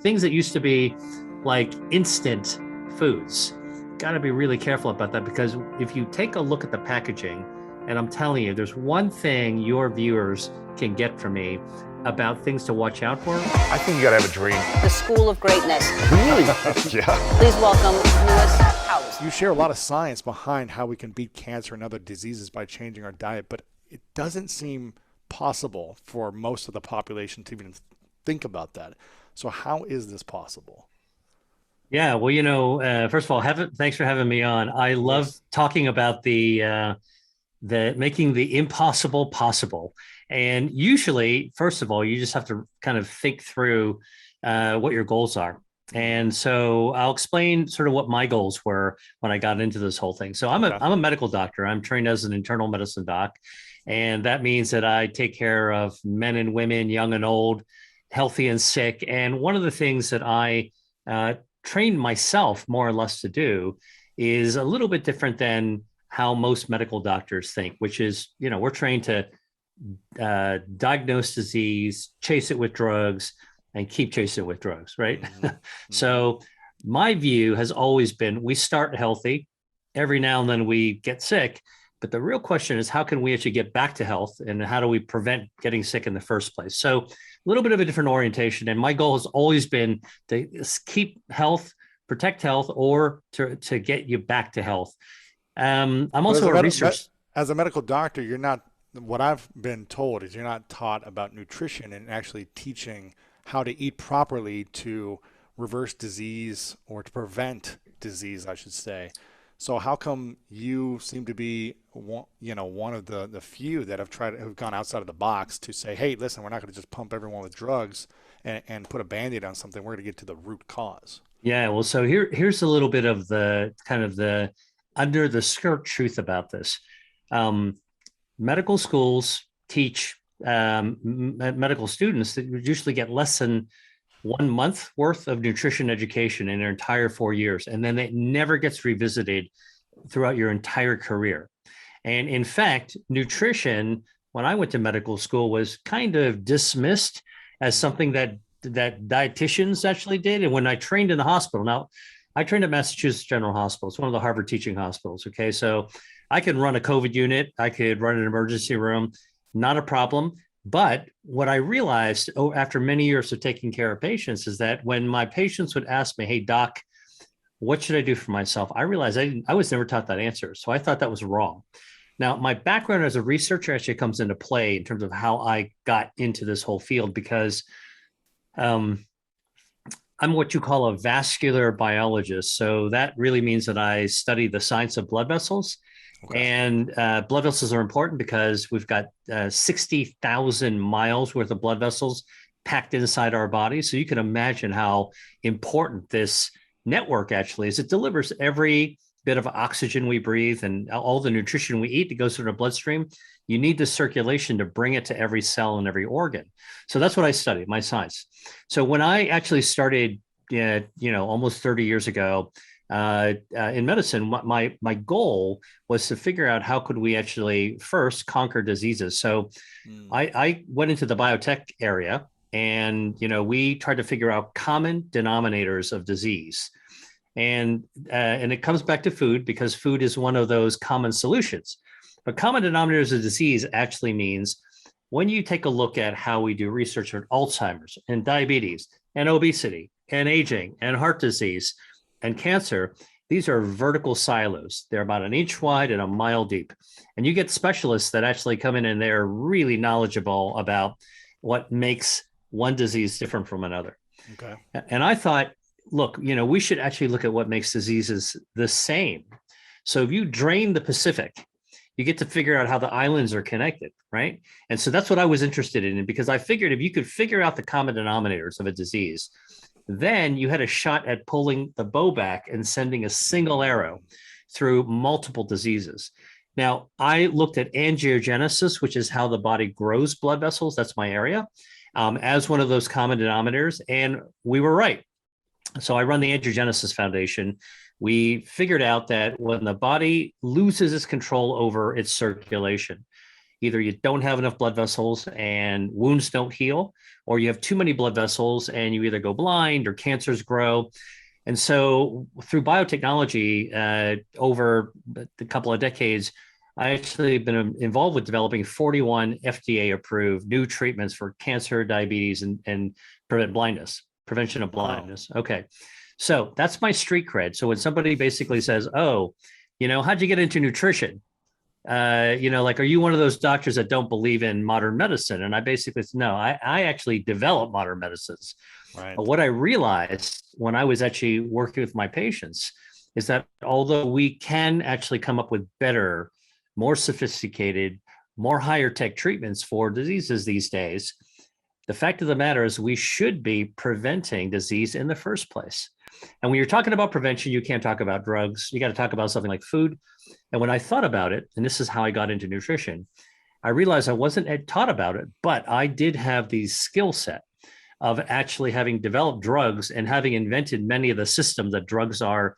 things that used to be like instant foods. Got to be really careful about that, because if you take a look at the packaging, and I'm telling you, there's one thing your viewers can get from me about things to watch out for. I think you gotta have a dream. The School of Greatness. Really? Yeah. Please welcome Lewis House. You share a lot of science behind how we can beat cancer and other diseases by changing our diet, but it doesn't seem possible for most of the population to even think about that. So how is this possible? Yeah, well, first of all, thanks for having me on. I love talking about the making the impossible possible. And usually, first of all, you just have to kind of think through what your goals are. And so I'll explain sort of what my goals were when I got into this whole thing. So I'm a medical doctor. I'm trained as an internal medicine doc. And that means that I take care of men and women, young and old, healthy and sick. And one of the things that I trained myself more or less to do is a little bit different than how most medical doctors think, which is, we're trained to diagnose disease, chase it with drugs, and keep chasing it with drugs, right? Mm-hmm. So my view has always been, we start healthy, every now and then we get sick, but the real question is, how can we actually get back to health, and how do we prevent getting sick in the first place? So a little bit of a different orientation, and my goal has always been to keep health, protect health, or to get you back to health. I'm also a researcher. As a medical doctor, you're not, what I've been told is you're not taught about nutrition and actually teaching how to eat properly to reverse disease, or to prevent disease, I should say. So how come you seem to be one of the few that have gone outside of the box to say, hey, listen, we're not going to just pump everyone with drugs and put a Band-Aid on something. We're going to get to the root cause. Yeah, well, so here's a little bit of the kind of the under the skirt truth about this. Medical schools teach medical students that usually get less than 1 month worth of nutrition education in their entire 4 years. And then it never gets revisited throughout your entire career. And in fact, nutrition, when I went to medical school, was kind of dismissed as something that dietitians actually did. And when I trained in the hospital, now I trained at Massachusetts General Hospital. It's one of the Harvard teaching hospitals. Okay. So I could run a COVID unit. I could run an emergency room, not a problem. But what I realized after many years of taking care of patients is that when my patients would ask me, hey, doc, what should I do for myself? I realized I was never taught that answer. So I thought that was wrong. Now, my background as a researcher actually comes into play in terms of how I got into this whole field, because I'm what you call a vascular biologist. So that really means that I study the science of blood vessels. Okay. And blood vessels are important because we've got 60,000 miles worth of blood vessels packed inside our body. So you can imagine how important this network actually is. It delivers every bit of oxygen we breathe and all the nutrition we eat that goes through the bloodstream. You need the circulation to bring it to every cell and every organ. So that's what I studied, my science. So when I actually started, almost 30 years ago, in medicine, my goal was to figure out how could we actually first conquer diseases. So I went into the biotech area, and we tried to figure out common denominators of disease, and it comes back to food, because food is one of those common solutions. But common denominators of disease actually means when you take a look at how we do research on Alzheimer's and diabetes and obesity and aging and heart disease and cancer, these are vertical silos. They're about an inch wide and a mile deep. And you get specialists that actually come in and they're really knowledgeable about what makes one disease different from another. Okay. And I thought, look, we should actually look at what makes diseases the same. So if you drain the Pacific, you get to figure out how the islands are connected, right? And so that's what I was interested in, because I figured if you could figure out the common denominators of a disease, then you had a shot at pulling the bow back and sending a single arrow through multiple diseases. Now, I looked at angiogenesis, which is how the body grows blood vessels. That's my area, as one of those common denominators. And we were right. So I run the Angiogenesis Foundation. We figured out that when the body loses its control over its circulation, Either you don't have enough blood vessels and wounds don't heal, or you have too many blood vessels and you either go blind or cancers grow. And so through biotechnology, over a couple of decades, I actually been involved with developing 41 FDA approved new treatments for cancer, diabetes, and prevention of blindness. Wow. Okay. So that's my street cred. So when somebody basically says, oh, how'd you get into nutrition? Like, are you one of those doctors that don't believe in modern medicine? And I basically said, no, I actually develop modern medicines. Right. But what I realized when I was actually working with my patients is that although we can actually come up with better, more sophisticated, more higher tech treatments for diseases these days, the fact of the matter is we should be preventing disease in the first place. And when you're talking about prevention, you can't talk about drugs. You got to talk about something like food. And when I thought about it, and this is how I got into nutrition, I realized I wasn't taught about it, but I did have the skill set of actually having developed drugs and having invented many of the systems that drugs are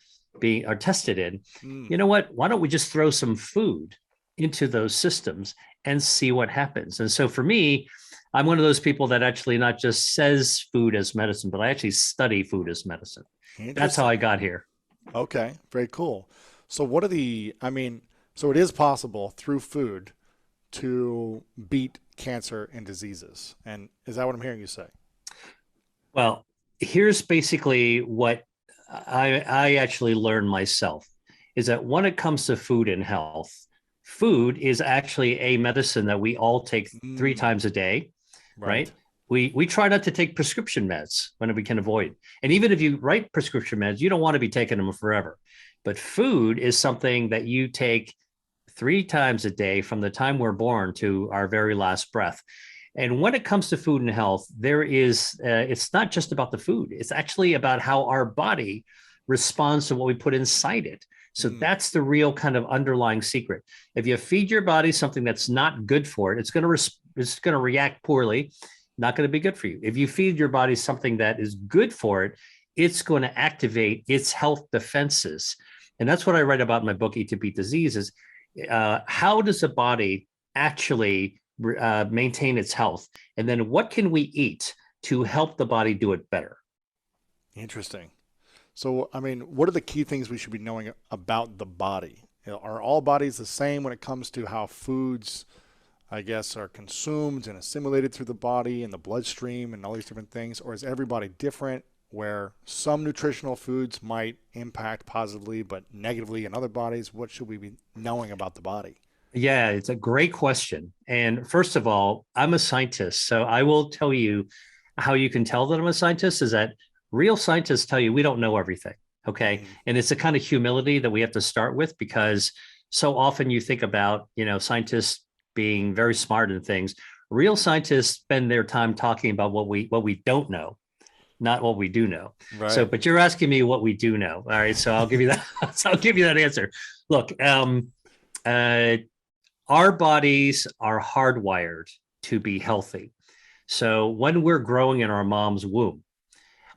tested in. You know what? Why don't we just throw some food into those systems and see what happens? And so for me, I'm one of those people that actually not just says food as medicine, but I actually study food as medicine. That's how I got here. Okay, very cool. So so it is possible through food to beat cancer and diseases. And is that what I'm hearing you say? Well, here's basically what I actually learned myself, is that when it comes to food and health, food is actually a medicine that we all take 3 times a day, right? We try not to take prescription meds when we can avoid. And even if you write prescription meds, you don't want to be taking them forever. But food is something that you take 3 times a day from the time we're born to our very last breath. And when it comes to food and health, there is, it's not just about the food. It's actually about how our body responds to what we put inside it. So that's the real kind of underlying secret. If you feed your body something that's not good for it, it's going to react poorly, not going to be good for you. If you feed your body something that is good for it, it's going to activate its health defenses. And that's what I write about in my book, Eat to Beat Disease, is how does the body actually maintain its health? And then what can we eat to help the body do it better? Interesting. So, what are the key things we should be knowing about the body? Are all bodies the same when it comes to how foods, I guess, are consumed and assimilated through the body and the bloodstream and all these different things? Or is everybody different, where some nutritional foods might impact positively but negatively in other bodies? What should we be knowing about the body? Yeah, it's a great question. And first of all, I'm a scientist. So I will tell you how you can tell that I'm a scientist is that real scientists tell you we don't know everything. Okay. And it's a kind of humility that we have to start with, because so often you think about, scientists being very smart in things. Real scientists spend their time talking about what we don't know, not what we do know. Right. So, but you're asking me what we do know. All right. So I'll give you that. So I'll give you that answer. Look, our bodies are hardwired to be healthy. So when we're growing in our mom's womb,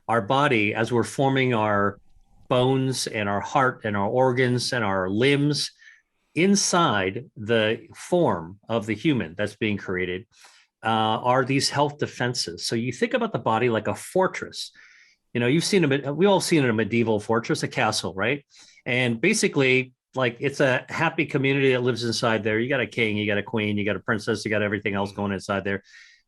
our body, as we're forming our bones and our heart and our organs and our limbs inside the form of the human that's being created, are these health defenses. So you think about the body like a fortress. We all seen a medieval fortress, a castle, right? And basically, like, it's a happy community that lives inside there. You got a king, you got a queen, you got a princess, you got everything else going inside there.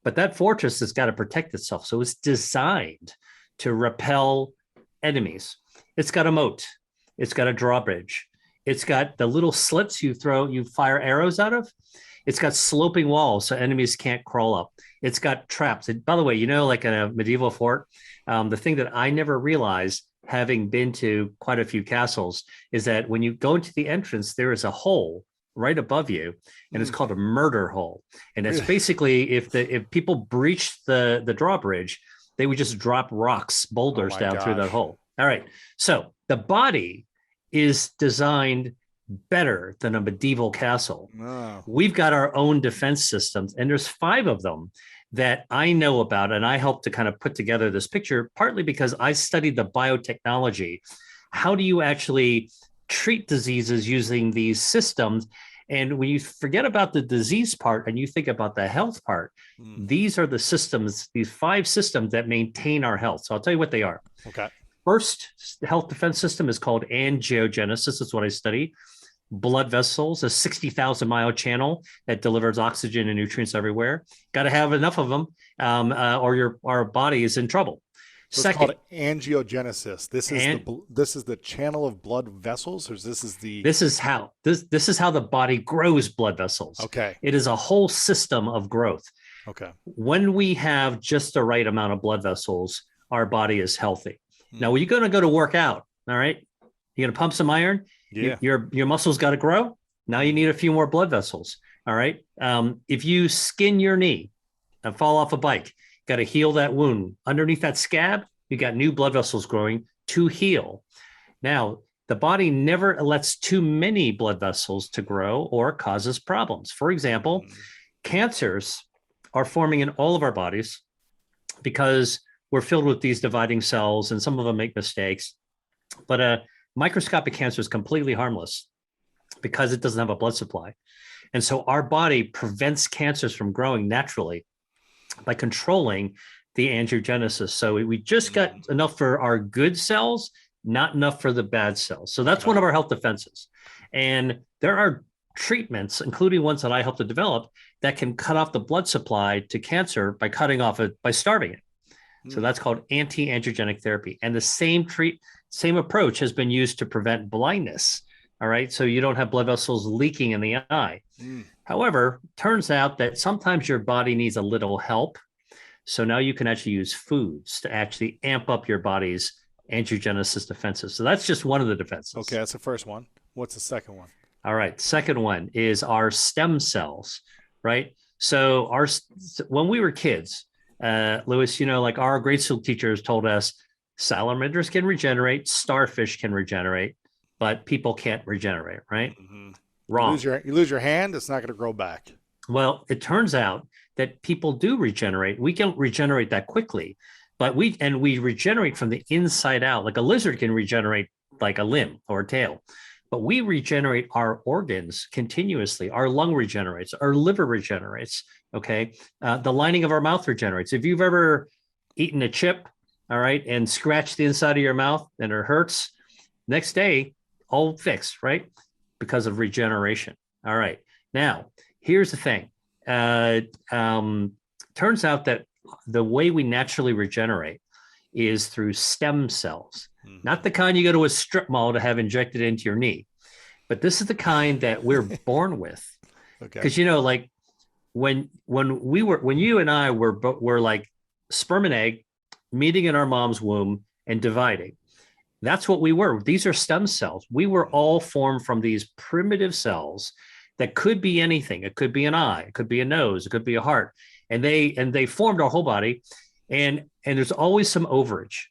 But that fortress has got to protect itself. So it's designed to repel enemies. It's got a moat. It's got a drawbridge. It's got the little slits you fire arrows out of. It's got sloping walls so enemies can't crawl up. It's got traps. And by the way, like in a medieval fort, the thing that I never realized, having been to quite a few castles, is that when you go into the entrance, there is a hole right above you, and it's called a murder hole. And it's basically if people breach the drawbridge, they would just drop rocks, boulders down through that hole. All right. So the body is designed better than a medieval castle. Oh. We've got our own defense systems, and there's 5 of them that I know about, and I helped to kind of put together this picture, partly because I studied the biotechnology. How do you actually treat diseases using these systems? And when you forget about the disease part and you think about the health part, these are the systems, these 5 systems that maintain our health. So I'll tell you what they are. Okay. First health defense system is called angiogenesis. That's what I study. Blood vessels, a 60,000 mile channel that delivers oxygen and nutrients everywhere. Got to have enough of them, or our body is in trouble. So Second, it's called angiogenesis. This is the channel of blood vessels, or this is how the body grows blood vessels. Okay. It is a whole system of growth. Okay. When we have just the right amount of blood vessels, our body is healthy. Now, when you're going to go to work out, all right, you're going to pump some iron. Yeah. Your muscles got to grow. Now you need a few more blood vessels. All right. If you skin your knee and fall off a bike, got to heal that wound. Underneath that scab, you got new blood vessels growing to heal. Now, the body never lets too many blood vessels to grow or causes problems. For example, cancers are forming in all of our bodies because we're filled with these dividing cells, and some of them make mistakes. But microscopic cancer is completely harmless because it doesn't have a blood supply. And so our body prevents cancers from growing naturally by controlling the angiogenesis. So we just got enough for our good cells, not enough for the bad cells. So that's one of our health defenses. And there are treatments, including ones that I helped to develop, that can cut off the blood supply to cancer by by starving it. So that's called anti-angiogenic therapy. And the same approach has been used to prevent blindness. All right. So you don't have blood vessels leaking in the eye. However, turns out that sometimes your body needs a little help. So now you can actually use foods to actually amp up your body's angiogenesis defenses. So that's just one of the defenses. Okay. That's the first one. What's the second one? All right. Second one is our stem cells, right? So when we were kids, Louis, like our grade school teachers told us salamanders can regenerate, starfish can regenerate, but people can't regenerate, right? Wrong. You lose your hand, it's not going to grow back. Well, it turns out that people do regenerate. We don't regenerate that quickly, but we regenerate from the inside out. Like a lizard can regenerate like a limb or a tail, but we regenerate our organs continuously. Our lung regenerates, our liver regenerates. Okay. The lining of our mouth regenerates. If you've ever eaten a chip, all right, and scratched the inside of your mouth and it hurts, next day, all fixed, right? Because of regeneration. All right. Now, here's the thing. Turns out that the way we naturally regenerate is through stem cells, not the kind you go to a strip mall to have injected into your knee, but this is the kind that we're born with. Okay. Because, like when you and I were like sperm and egg meeting in our mom's womb and dividing, that's what we were. These are stem cells. We were all formed from these primitive cells that could be anything. It could be an eye, it could be a nose, it could be a heart. And they formed our whole body. And there's always some overage.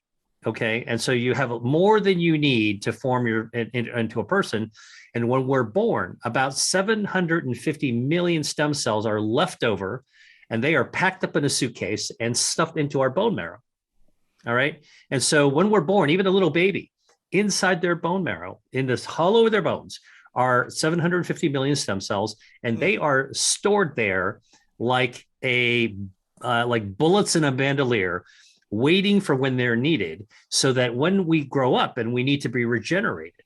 Okay. And so you have more than you need to form into a person. And when we're born, about 750 million stem cells are left over, and they are packed up in a suitcase and stuffed into our bone marrow. All right. And so when we're born, even a little baby, inside their bone marrow, in this hollow of their bones, are 750 million stem cells, and they are stored there like like bullets in a bandolier, waiting for when they're needed, so that when we grow up and we need to be regenerated,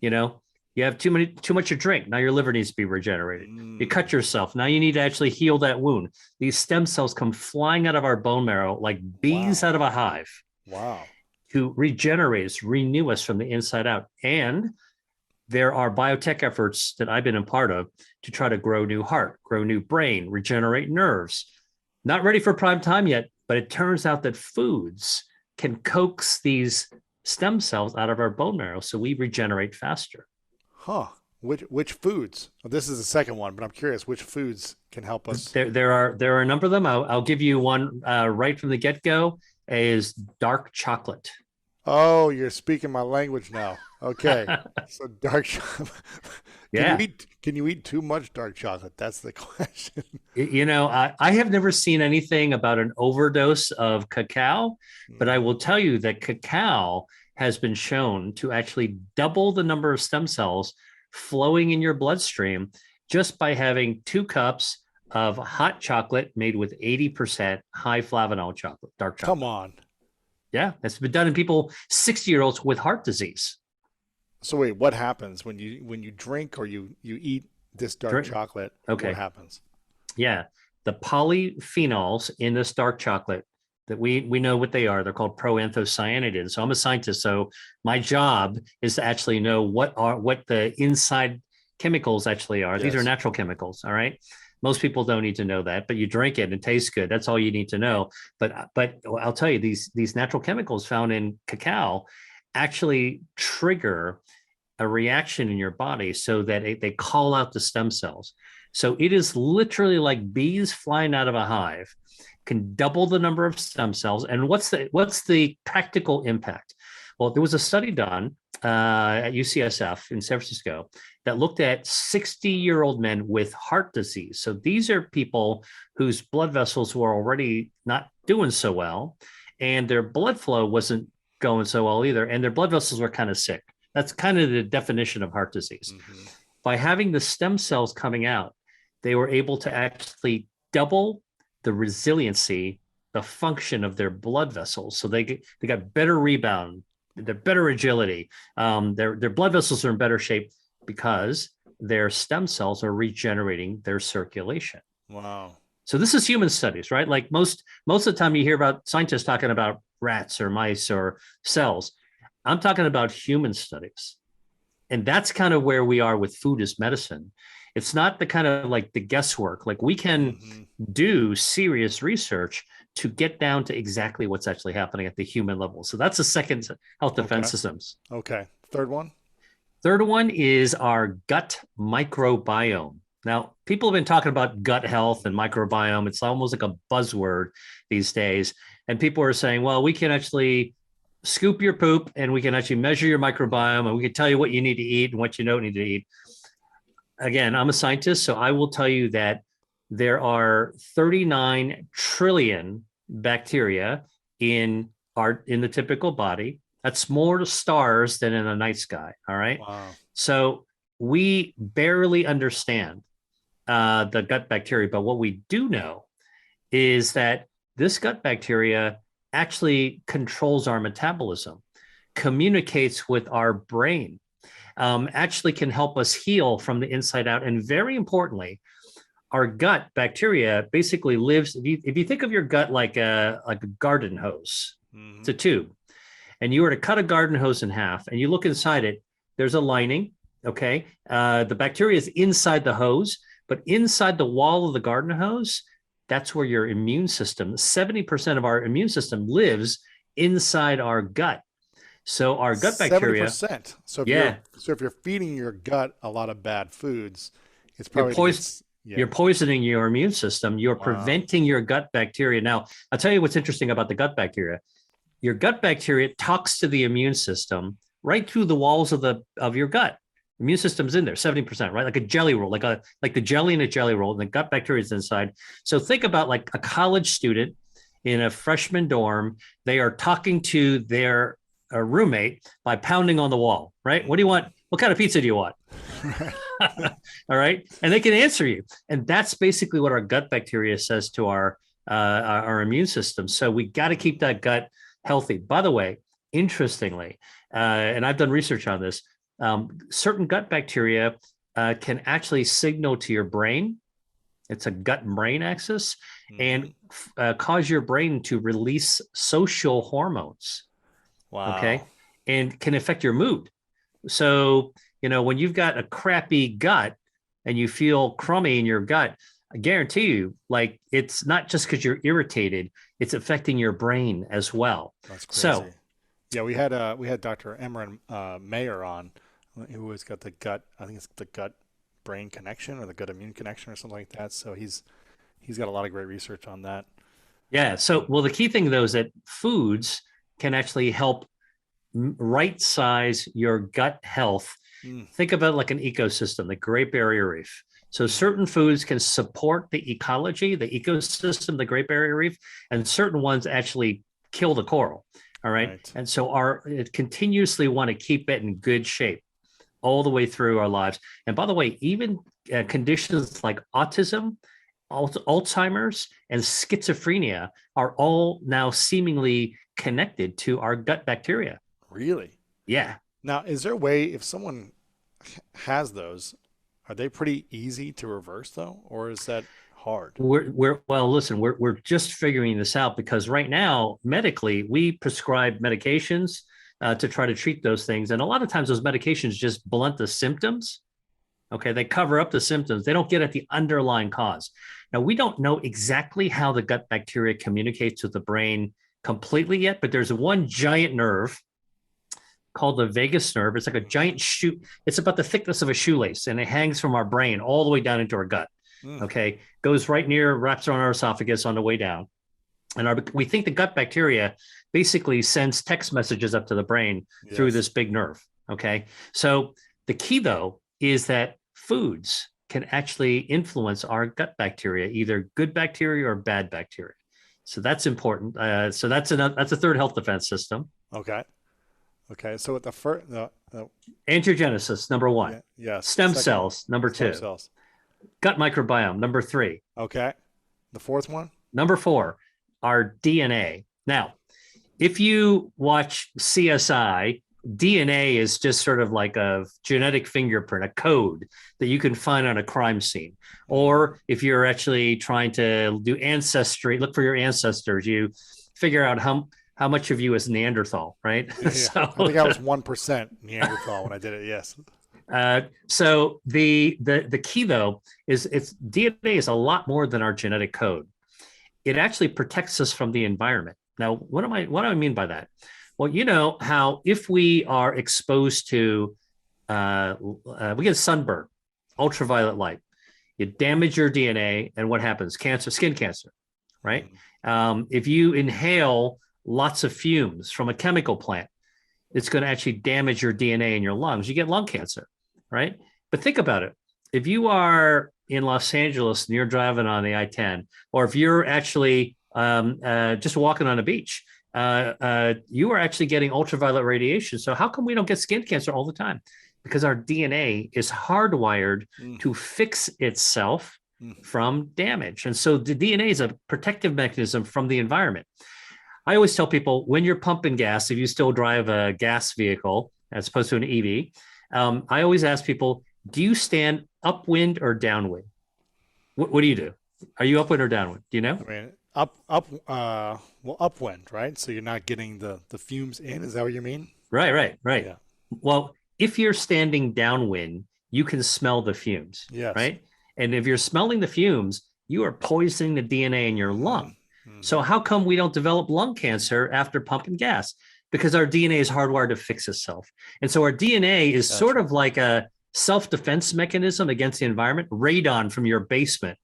you have too much to drink. Now your liver needs to be regenerated. You cut yourself. Now you need to actually heal that wound. These stem cells come flying out of our bone marrow like bees out of a hive. Wow. To regenerate us, renew us from the inside out. And there are biotech efforts that I've been a part of to try to grow new heart, grow new brain, regenerate nerves. Not ready for prime time yet, but it turns out that foods can coax these stem cells out of our bone marrow, so we regenerate faster. Huh. Which foods? Well, this is the second one, but I'm curious which foods can help us. There are a number of them. I'll give you one right from the get-go, is dark chocolate. Oh, you're speaking my language now. Okay. So dark chocolate. Can you eat too much dark chocolate? That's the question. I have never seen anything about an overdose of cacao, but I will tell you that cacao has been shown to actually double the number of stem cells flowing in your bloodstream just by having 2 cups of hot chocolate made with 80% high flavanol chocolate, dark chocolate. Come on. Yeah, it's been done in people 60-year-olds with heart disease. So wait, what happens when you drink or you eat this dark chocolate? Okay. What happens? Yeah, the polyphenols in this dark chocolate that we know what they are. They're called proanthocyanidins. So I'm a scientist, so my job is to actually know what the inside chemicals actually are. Yes. These are natural chemicals. All right. Most people don't need to know that, but you drink it and it tastes good. That's all you need to know. But I'll tell you, these natural chemicals found in cacao actually trigger a reaction in your body so that they call out the stem cells. So it is literally like bees flying out of a hive, can double the number of stem cells. And what's the practical impact? Well, there was a study done at UCSF in San Francisco that looked at 60-year-old men with heart disease. So these are people whose blood vessels were already not doing so well, and their blood flow wasn't going so well either, and their blood vessels were kind of sick. That's kind of the definition of heart disease. Mm-hmm. By having the stem cells coming out, they were able to actually double the resiliency, the function of their blood vessels. So they got better rebound, they're better agility. Their blood vessels are in better shape because their stem cells are regenerating their circulation. Wow. So this is human studies, right? Like most of the time you hear about scientists talking about rats or mice or cells. I'm talking about human studies. And that's kind of where we are with food as medicine. It's not the kind of like the guesswork. Like we can do serious research to get down to exactly what's actually happening at the human level. So that's the second health defense systems. Okay. Third one? Third one is our gut microbiome. Now, people have been talking about gut health and microbiome. It's almost like a buzzword these days. And people are saying, well, we can actually scoop your poop and we can actually measure your microbiome and we can tell you what you need to eat and what you don't need to eat. Again, I'm a scientist, so I will tell you that there are 39 trillion bacteria in the typical body. That's more stars than in a night sky. All right. Wow. So we barely understand the gut bacteria, but what we do know is that this gut bacteria actually controls our metabolism, communicates with our brain, actually can help us heal from the inside out. And very importantly, our gut bacteria basically lives, if you think of your gut like a garden hose, it's a tube, and you were to cut a garden hose in half and you look inside it, there's a lining, okay? The bacteria is inside the hose, but inside the wall of the garden hose, that's where your immune system, 70% of our immune system lives inside our gut. So our gut bacteria, 70%. So if you're feeding your gut a lot of bad foods, it's probably you're poisoning your immune system. You're preventing your gut bacteria. Now, I'll tell you what's interesting about the gut bacteria. Your gut bacteria talks to the immune system right through the walls of your gut. Immune system's in there, 70%, right? Like a jelly roll, like the jelly in a jelly roll, and the gut bacteria is inside. So think about like a college student in a freshman dorm. They are talking to their roommate by pounding on the wall, right? What do you want? What kind of pizza do you want? All right. And they can answer you. And that's basically what our gut bacteria says to our immune system. So we got to keep that gut healthy. By the way, interestingly, and I've done research on this, certain gut bacteria can actually signal to your brain. It's a gut brain axis, and cause your brain to release social hormones. Wow. Okay. And can affect your mood. So, when you've got a crappy gut and you feel crummy in your gut, I guarantee you, like, it's not just because you're irritated, it's affecting your brain as well. That's crazy. So, yeah, we had Dr. Emran Mayer on, who has got the gut, I think it's the gut brain connection or the gut immune connection or something like that. So he's got a lot of great research on that. Yeah. So, well, the key thing though is that foods can actually help right size your gut health. Think about it like an ecosystem, the Great Barrier Reef. So certain foods can support the ecology, the ecosystem, the Great Barrier Reef, and certain ones actually kill the coral. All right. And so it continuously want to keep it in good shape all the way through our lives. And by the way, even conditions like autism, Alzheimer's, and schizophrenia are all now seemingly connected to our gut bacteria. Really? Yeah. Now, is there a way, if someone has those, are they pretty easy to reverse though, or is that hard? Well, listen, we're just figuring this out, because right now, medically, we prescribe medications to try to treat those things. And a lot of times those medications just blunt the symptoms. Okay, they cover up the symptoms. They don't get at the underlying cause. Now, we don't know exactly how the gut bacteria communicates with the brain completely yet, but there's one giant nerve called the vagus nerve. It's like a giant shoe. It's about the thickness of a shoelace, and it hangs from our brain all the way down into our gut. Okay, goes right near, wraps around our esophagus on the way down. And we think the gut bacteria basically sends text messages up to the brain through this big nerve. Okay, so the key, though, is that foods can actually influence our gut bacteria, either good bacteria or bad bacteria. So that's important. So that's a third health defense system. Okay. So with the first, Angiogenesis, number one. Yes. Stem cells, number two. Stem cells. Gut microbiome, number three. Okay. The fourth one? Number four, our DNA. Now, if you watch CSI, DNA is just sort of like a genetic fingerprint, a code that you can find on a crime scene. Or if you're actually trying to do ancestry, look for your ancestors, you figure out how much of you is Neanderthal, right? Yeah. So, I think I was 1% Neanderthal when I did it. Yes. So the key, though, is DNA is a lot more than our genetic code. It actually protects us from the environment. Now, what do I mean by that? Well, you know how if we are exposed to, we get sunburn, ultraviolet light, you damage your DNA, and what happens? Cancer, skin cancer, right? If you inhale lots of fumes from a chemical plant, it's going to actually damage your DNA in your lungs. You get lung cancer, right? But think about it. If you are in Los Angeles and you're driving on the I-10, or if you're actually just walking on a beach, you are actually getting ultraviolet radiation. So how come we don't get skin cancer all the time? Because our DNA is hardwired to fix itself from damage. And so the DNA is a protective mechanism from the environment. I always tell people, when you're pumping gas, if you still drive a gas vehicle as opposed to an EV, I always ask people, do you stand upwind or downwind? What do you do? Are you upwind or downwind? Do you know? I mean, upwind, right? So you're not getting the fumes in. Is that what you mean? Right. Yeah. Well, if you're standing downwind, you can smell the fumes, right? And if you're smelling the fumes, you are poisoning the DNA in your lung. So how come we don't develop lung cancer after pumping gas? Because our DNA is hardwired to fix itself. And so our DNA is sort of like a self-defense mechanism against the environment, radon from your basement,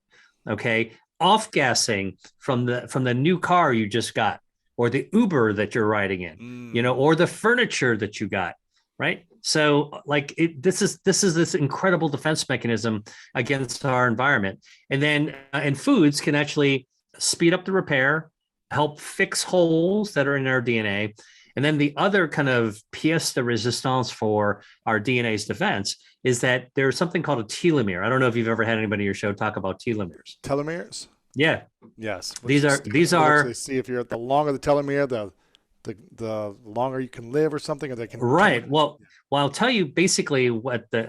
okay? Off-gassing from the new car you just got, or the Uber that you're riding in, or the furniture that you got, right? So like this is this incredible defense mechanism against our environment. And then and foods can actually speed up the repair, help fix holes that are in our DNA. And then the other kind of pièce de résistance for our DNA's defense is that there's something called a telomere. I don't know if you've ever had anybody on your show talk about telomeres. Telomeres? Yeah. Yes. These are see if you're the longer the telomere, the longer you can live or something, or they can. Right. Well, I'll tell you basically what to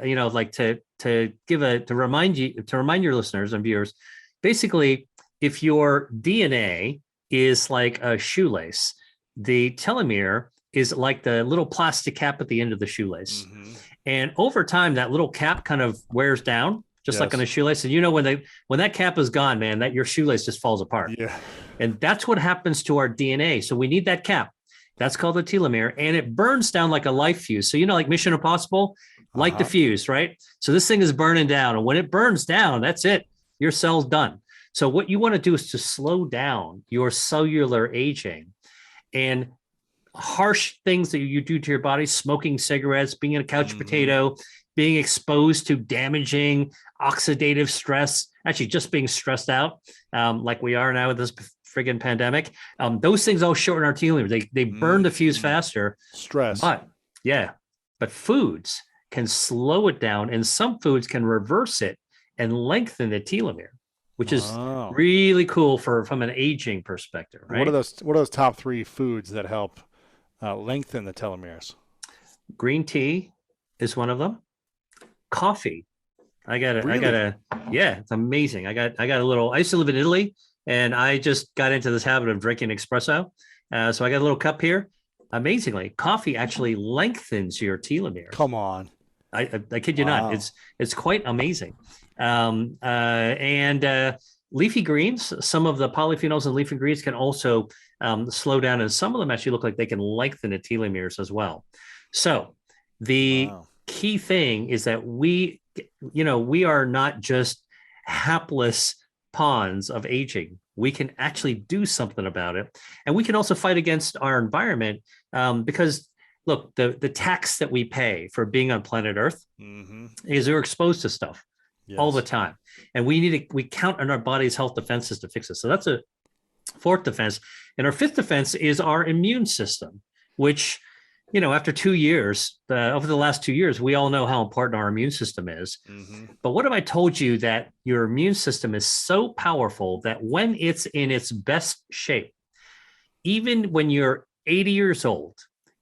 remind your listeners and viewers, basically, if your DNA is like a shoelace, the telomere is like the little plastic cap at the end of the shoelace. And over time, that little cap kind of wears down, just like on a shoelace. And when that cap is gone, man, that your shoelace just falls apart. Yeah. And that's what happens to our DNA. So we need that cap. That's called the telomere, and it burns down like a light fuse. So like Mission Impossible, light the fuse, right? So this thing is burning down, and when it burns down, that's it. Your cell's done. So what you want to do is to slow down your cellular aging, and harsh things that you do to your body, smoking cigarettes, being a couch potato, being exposed to damaging oxidative stress, actually just being stressed out, like we are now with this friggin' pandemic. Those things all shorten our telomeres. They burn the fuse faster. Stress. But foods can slow it down, and some foods can reverse it and lengthen the telomere, which is Wow. really cool from an aging perspective, right? What are those top 3 foods that help lengthen the telomeres? Green tea is one of them. Coffee. Really? Yeah, it's amazing. I got a little, I used to live in Italy and I just got into this habit of drinking espresso. So I got a little cup here. Amazingly, coffee actually lengthens your telomeres. Come on. I kid you Wow. not. It's quite amazing. And leafy greens, some of the polyphenols in leafy greens can also slow down, and some of them actually look like they can lengthen the telomeres as well. So the Wow. key thing is that we are not just hapless pawns of aging. We can actually do something about it, and we can also fight against our environment because look, the tax that we pay for being on planet Earth is we're exposed to stuff all the time, and we count on our body's health defenses to fix it. So that's a fourth defense, and our fifth defense is our immune system, which after 2 years, over the last 2 years, we all know how important our immune system is. But what if I told you that your immune system is so powerful that when it's in its best shape, even when you're 80 years old,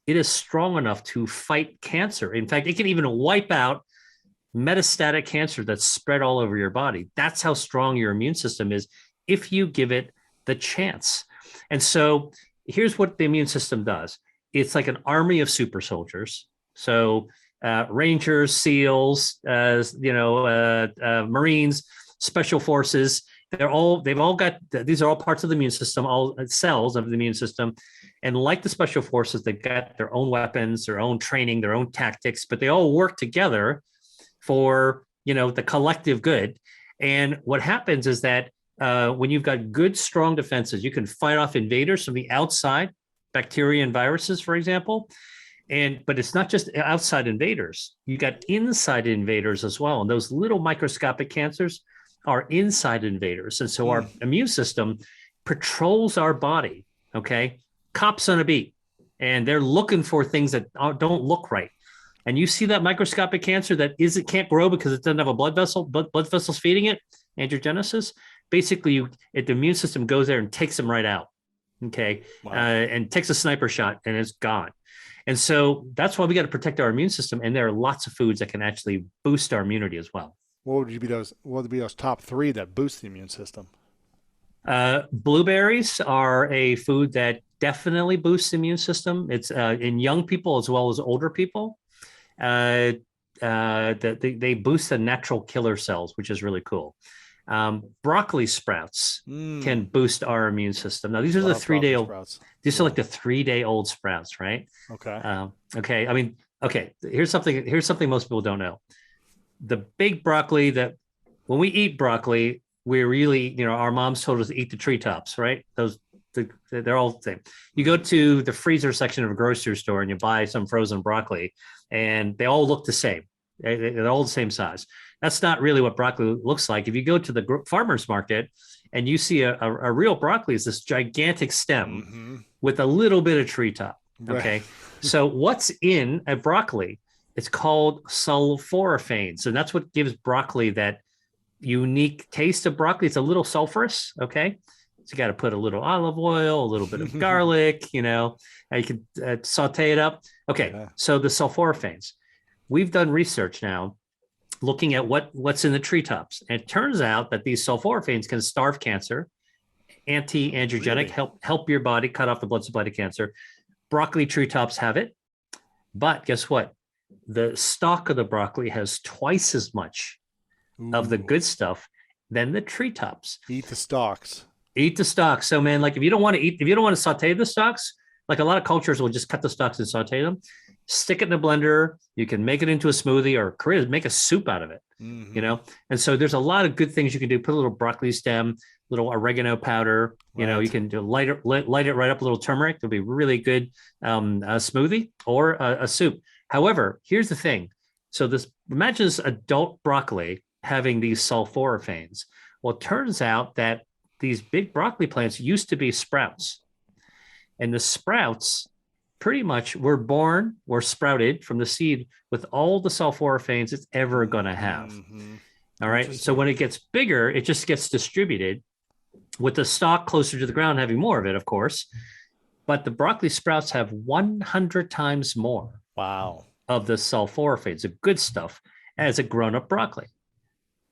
it is strong enough to fight cancer. In fact, it can even wipe out metastatic cancer that's spread all over your body. That's how strong your immune system is if you give it the chance. And so here's what the immune system does. It's like an army of super soldiers. So Rangers, SEALs, Marines, Special Forces, they've all got, these are all parts of the immune system, all cells of the immune system. And like the Special Forces, they've got their own weapons, their own training, their own tactics, but they all work together for, the collective good. And what happens is that when you've got good, strong defenses, you can fight off invaders from the outside, bacteria and viruses, for example. But it's not just outside invaders. You got inside invaders as well. And those little microscopic cancers are inside invaders. And so our immune system patrols our body, okay? Cops on a beat. And they're looking for things that don't look right. And you see that microscopic cancer that can't grow because it doesn't have a blood vessels feeding it, angiogenesis. Basically, the immune system goes there and takes them right out. Okay. Wow. And takes a sniper shot and it's gone. And so that's why we got to protect our immune system. And there are lots of foods that can actually boost our immunity as well. What would be those top 3 that boost the immune system? Blueberries are a food that definitely boosts the immune system. It's in young people as well as older people. They boost the natural killer cells, which is really cool. Broccoli sprouts can boost our immune system. Now, these are the 3-day-old sprouts. These are like the 3-day-old sprouts, right? Okay. Okay. I mean, okay. Here's something most people don't know. The big broccoli that when we eat broccoli, we really, our moms told us to eat the treetops, right? They're all the same. You go to the freezer section of a grocery store and you buy some frozen broccoli, and they all look the same. They're all the same size. That's not really what broccoli looks like. If you go to the farmer's market and you see a real broccoli, is this gigantic stem with a little bit of treetop. Okay. Right. So what's in a broccoli? It's called sulforaphanes. And that's what gives broccoli that unique taste of broccoli. It's a little sulfurous. Okay. So you got to put a little olive oil, a little bit of garlic, and you can saute it up. Okay. Yeah. So the sulforaphanes, we've done research now looking at what's in the treetops. And it turns out that these sulforaphanes can starve cancer, anti-angiogenic, really? help your body cut off the blood supply to cancer. Broccoli treetops have it. But guess what? The stalk of the broccoli has twice as much of the good stuff than the treetops. Eat the stalks. Eat the stalks. So, man, like if you don't want to saute the stalks, like a lot of cultures will just cut the stalks and saute them. Stick it in a blender. You can make it into a smoothie or make a soup out of it, And so there's a lot of good things you can do. Put a little broccoli stem, little oregano powder. You can do light it right up, a little turmeric. It'll be really good a smoothie or a soup. However, here's the thing. So imagine this adult broccoli having these sulforaphanes. Well, it turns out that these big broccoli plants used to be sprouts, and the sprouts pretty much were sprouted from the seed with all the sulforaphanes it's ever going to have. All right. So when it gets bigger, it just gets distributed with the stalk closer to the ground, having more of it, of course. But the broccoli sprouts have 100 times more of the sulforaphanes, the good stuff, as a grown-up broccoli.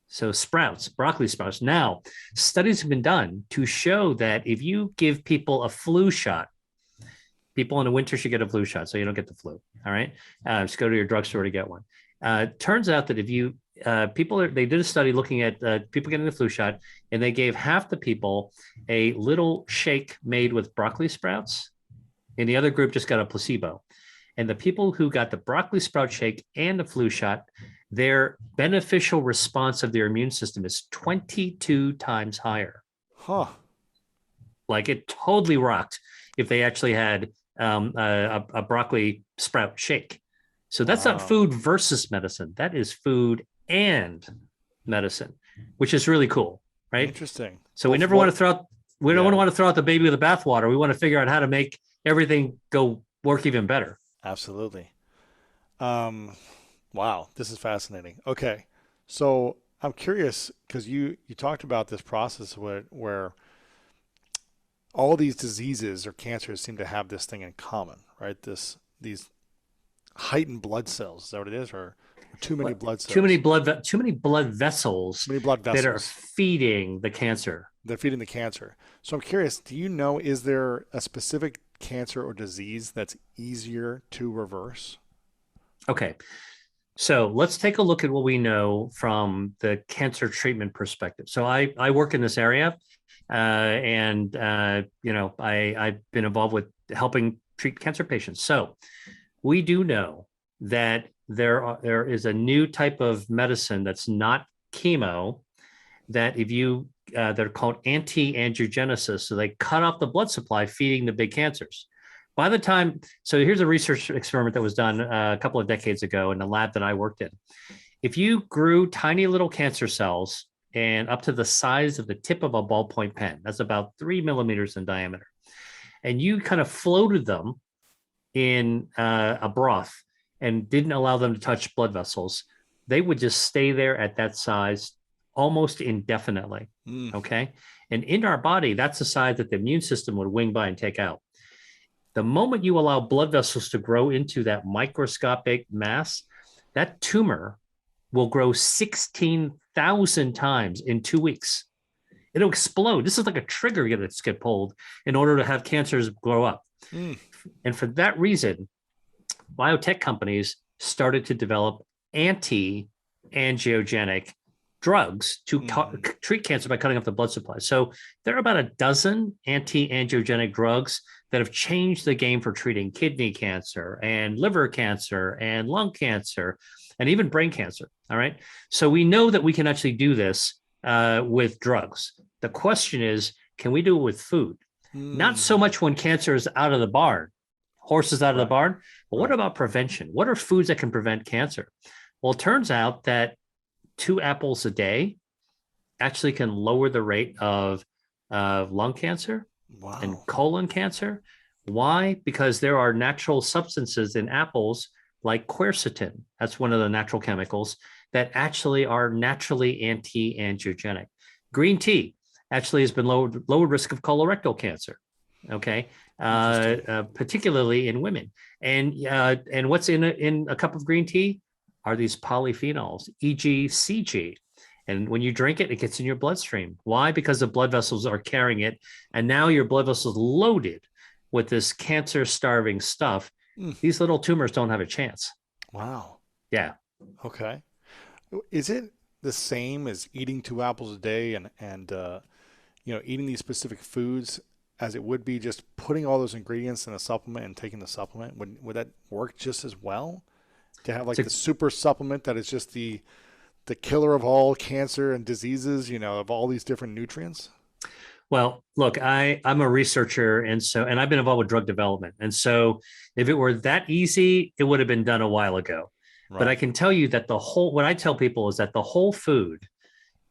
So sprouts, broccoli sprouts. Now, studies have been done to show that if you give people a flu shot, people in the winter should get a flu shot so you don't get the flu. All right. Just go to your drugstore to get one. Turns out that if you they did a study looking at people getting the flu shot, and they gave half the people a little shake made with broccoli sprouts, and the other group just got a placebo. And the people who got the broccoli sprout shake and the flu shot, their beneficial response of their immune system is 22 times higher. Like it totally rocked if they actually had a broccoli sprout shake. So that's not food versus medicine. That is food and medicine, which is really cool, right? Interesting. So we never want to throw out, we don't want to throw out the baby with the bathwater. We want to figure out how to make everything go work even better. Absolutely. Wow, this is fascinating. Okay, so I'm curious because you talked about this process where all these diseases or cancers seem to have this thing in common, right? These heightened blood cells. Is that what it is, or too many blood cells? Too many blood vessels. That are feeding the cancer. They're feeding the cancer. So I'm curious. Do you know, is there a specific cancer or disease that's easier to reverse? Okay. So let's take a look at what we know from the cancer treatment perspective. So I work in this area, and I've been involved with helping treat cancer patients. So we do know that there is a new type of medicine that's not chemo, that if you they're called anti-angiogenesis. So they cut off the blood supply feeding the big cancers. By the time, so here's a research experiment that was done a couple of decades ago in the lab that I worked in. If you grew tiny little cancer cells and up to the size of the tip of a ballpoint pen, that's about 3 millimeters in diameter, and you kind of floated them in a broth and didn't allow them to touch blood vessels, they would just stay there at that size almost indefinitely. Okay. And in our body, that's the size that the immune system would wing by and take out. The moment you allow blood vessels to grow into that microscopic mass, that tumor will grow 16,000 times in 2 weeks. It'll explode. This is like a trigger that's get pulled in order to have cancers grow up. And for that reason, biotech companies started to develop anti-angiogenic drugs to treat cancer by cutting off the blood supply. So there are about a dozen anti-angiogenic drugs that have changed the game for treating kidney cancer and liver cancer and lung cancer and even brain cancer. All right. So we know that we can actually do this with drugs. The question is, can we do it with food? Not so much when cancer is out of the barn, horses out of the barn, but what about prevention? What are foods that can prevent cancer? Well, it turns out that 2 apples a day actually can lower the rate of lung cancer and colon cancer. Why? Because there are natural substances in apples like quercetin. That's one of the natural chemicals that actually are naturally anti-angiogenic. Green tea actually has been lowered risk of colorectal cancer. Okay. Particularly in women. And what's in a cup of green tea are these polyphenols, e.g. CG. And when you drink it, it gets in your bloodstream. Why? Because the blood vessels are carrying it. And now your blood vessels loaded with this cancer-starving stuff. These little tumors don't have a chance. Wow. Yeah. Okay. Is it the same as eating 2 apples a day and eating these specific foods as it would be just putting all those ingredients in a supplement and taking the supplement? Would that work just as well? To have like the super supplement that is just the killer of all cancer and diseases, of all these different nutrients? Well, look, I'm a researcher, and I've been involved with drug development. And so if it were that easy, it would have been done a while ago. Right. But I can tell you that what I tell people is that the whole food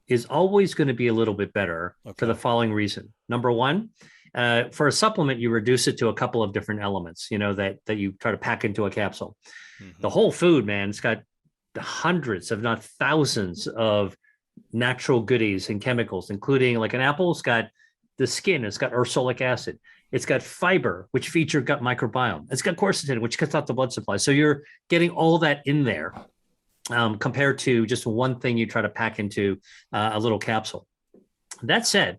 is always going to be a little bit better for the following reason. Number one, for a supplement, you reduce it to a couple of different elements, that you try to pack into a capsule. The whole food, man, it's got hundreds, if not thousands of natural goodies and chemicals, including like an apple's got the skin, it's got ursolic acid, it's got fiber, which feeds your gut microbiome, it's got quercetin, which cuts out the blood supply. So you're getting all that in there, compared to just one thing you try to pack into a little capsule. That said,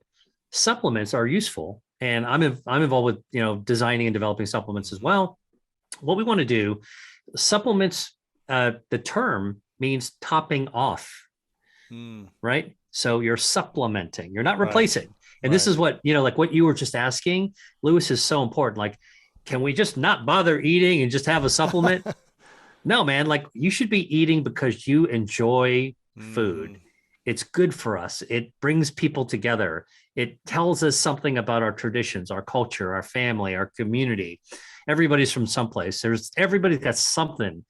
supplements are useful, and I'm involved with designing and developing supplements as well. What we want to do, supplements, the term means topping off, right? So you're supplementing, you're not replacing. And this is what, like what you were just asking, Lewis, is so important. Like, can we just not bother eating and just have a supplement? No, man, like you should be eating because you enjoy food. It's good for us. It brings people together. It tells us something about our traditions, our culture, our family, our community. Everybody's from someplace. Everybody's got something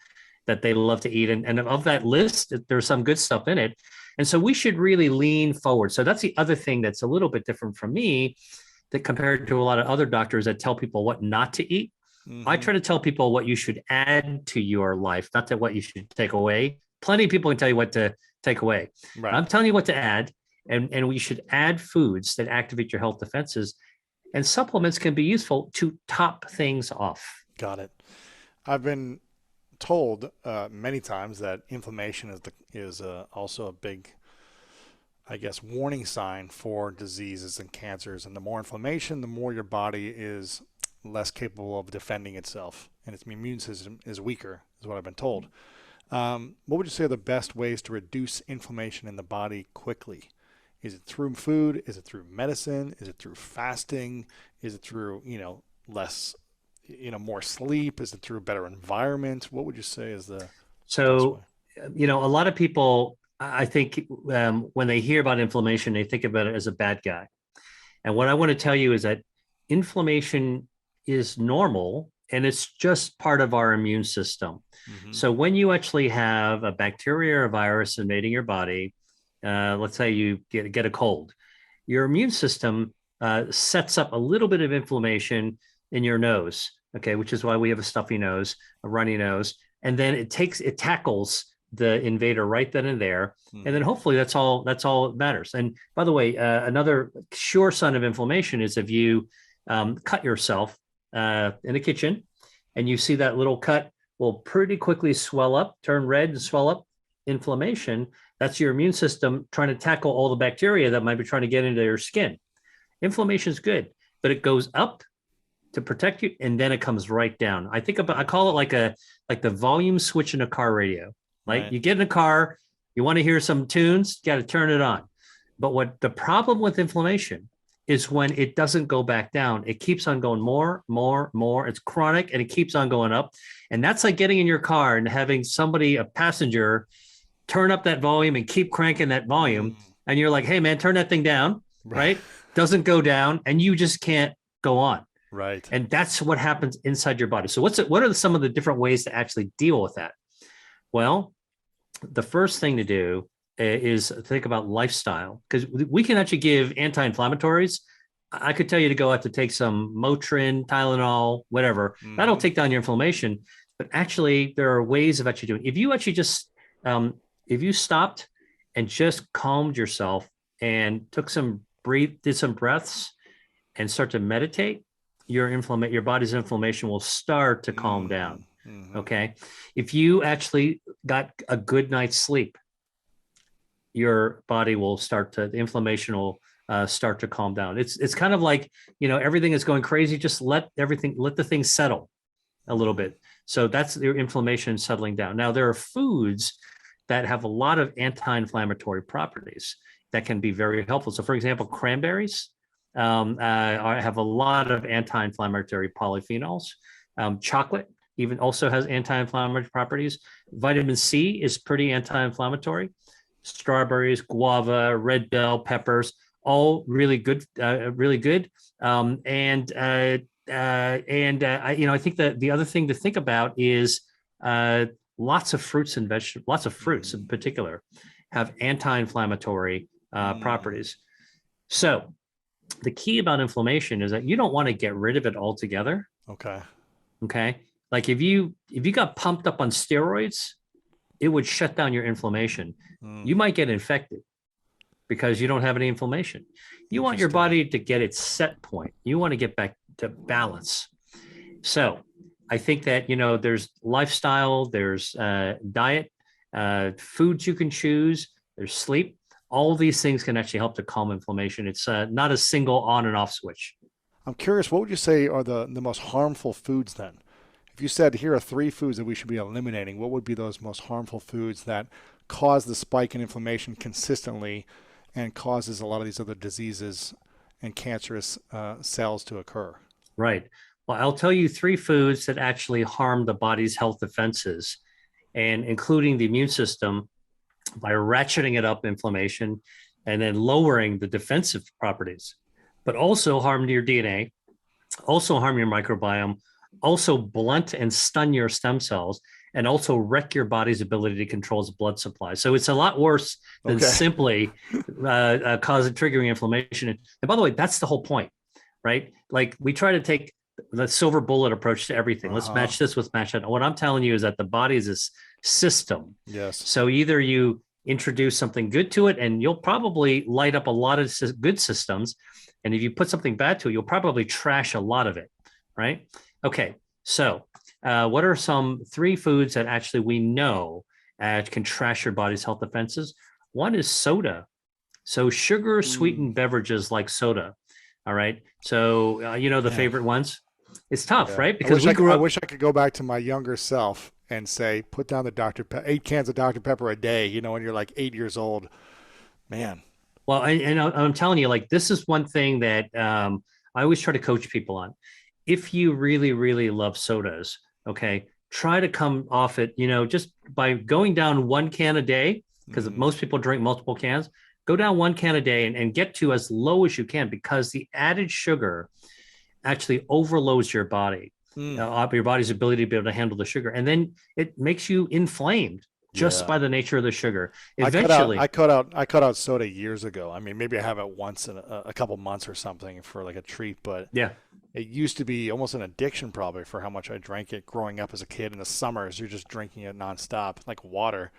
that they love to eat. And of that list, there's some good stuff in it. And so we should really lean forward. So that's the other thing that's a little bit different from me, that compared to a lot of other doctors that tell people what not to eat. I try to tell people what you should add to your life, not that what you should take away. Plenty of people can tell you what to take away. Right. I'm telling you what to add, and we should add foods that activate your health defenses, and supplements can be useful to top things off. Got it. I've been told many times that inflammation is also a big, I guess, warning sign for diseases and cancers. And the more inflammation, the more your body is less capable of defending itself, and its immune system is weaker, is what I've been told. What would you say are the best ways to reduce inflammation in the body quickly? Is it through food? Is it through medicine? Is it through fasting? Is it through, less, more sleep? Is it through a better environment? What would you say is the So, a lot of people, I think, when they hear about inflammation, they think about it as a bad guy. And what I want to tell you is that inflammation is normal, and it's just part of our immune system. So when you actually have a bacteria or a virus invading your body, let's say you get a cold, your immune system sets up a little bit of inflammation in your nose, okay, which is why we have a stuffy nose, a runny nose, and then it tackles the invader right then and there, and then hopefully that's all that matters. And by the way, another sure sign of inflammation is if you cut yourself in the kitchen, and you see that little cut will pretty quickly swell up, turn red and swell up. Inflammation, that's your immune system trying to tackle all the bacteria that might be trying to get into your skin. Inflammation is good, but it goes up to protect you, and then it comes right down. I call it like the volume switch in a car radio. Like you get in a car, you want to hear some tunes, you got to turn it on. But what the problem with inflammation is when it doesn't go back down, it keeps on going more. It's chronic, and it keeps on going up. And that's like getting in your car and having a passenger, turn up that volume and keep cranking that volume. And you're like, hey man, turn that thing down, right? Doesn't go down, and you just can't go on. Right. And that's what happens inside your body. So what are some of the different ways to actually deal with that? Well, the first thing to do is think about lifestyle, because we can actually give anti-inflammatories. I could tell you to go out to take some Motrin, Tylenol, whatever. That'll take down your inflammation. But actually, there are ways of actually doing it. If you actually just, if you stopped and just calmed yourself and did some breaths and start to meditate, your body's inflammation will start to calm down. Okay. If you actually got a good night's sleep, your body will the inflammation will start to calm down. It's kind of like, everything is going crazy. Just let the thing settle a little bit. So that's your inflammation settling down. Now, there are foods that have a lot of anti-inflammatory properties that can be very helpful. So for example, cranberries have a lot of anti-inflammatory polyphenols. Chocolate even also has anti-inflammatory properties. Vitamin C is pretty anti-inflammatory. Strawberries, guava, red bell peppers, all really good, really good. I think that the other thing to think about is lots of fruits and vegetables, lots of fruits in particular, have anti-inflammatory properties. So the key about inflammation is that you don't want to get rid of it altogether. Okay. Like if you got pumped up on steroids, it would shut down your inflammation. You might get infected, because you don't have any inflammation. You want your body to get its set point. You want to get back to balance. So I think that, there's lifestyle, there's diet, foods you can choose, there's sleep. All these things can actually help to calm inflammation. It's not a single on and off switch. I'm curious, what would you say are the most harmful foods then? If you said here are 3 foods that we should be eliminating, what would be those most harmful foods that cause the spike in inflammation consistently and causes a lot of these other diseases and cancerous cells to occur? Right. Well, I'll tell you 3 foods that actually harm the body's health defenses, and including the immune system by ratcheting it up inflammation and then lowering the defensive properties, but also harm your DNA, also harm your microbiome, also blunt and stun your stem cells, and also wreck your body's ability to control its blood supply. So it's a lot worse than simply triggering inflammation. And by the way, that's the whole point, right? Like, we try to take the silver bullet approach to everything. Let's match this with match that. What I'm telling you is that the body is this system. Yes. So either you introduce something good to it, and you'll probably light up a lot of good systems. And if you put something bad to it, you'll probably trash a lot of it, right? Okay. So what are some 3 foods that actually we know can trash your body's health defenses? One is soda. So sugar sweetened beverages like soda. All right. So, the favorite ones. It's tough, right? Because I wish I could go back to my younger self and say, put down the 8 cans of Dr. Pepper a day, when you're like 8 years old. Man. Well, I'm telling you, like, this is one thing that I always try to coach people on. If you really, really love sodas, okay, try to come off it, just by going down 1 can a day, because most people drink multiple cans. Go down 1 can a day and get to as low as you can, because the added sugar actually overloads your body, your body's ability to be able to handle the sugar. And then it makes you inflamed just by the nature of the sugar. Eventually, I cut out soda years ago. I mean, maybe I have it once in a couple months or something for like a treat, but it used to be almost an addiction probably for how much I drank it growing up as a kid. In the summers, you're just drinking it nonstop, like water.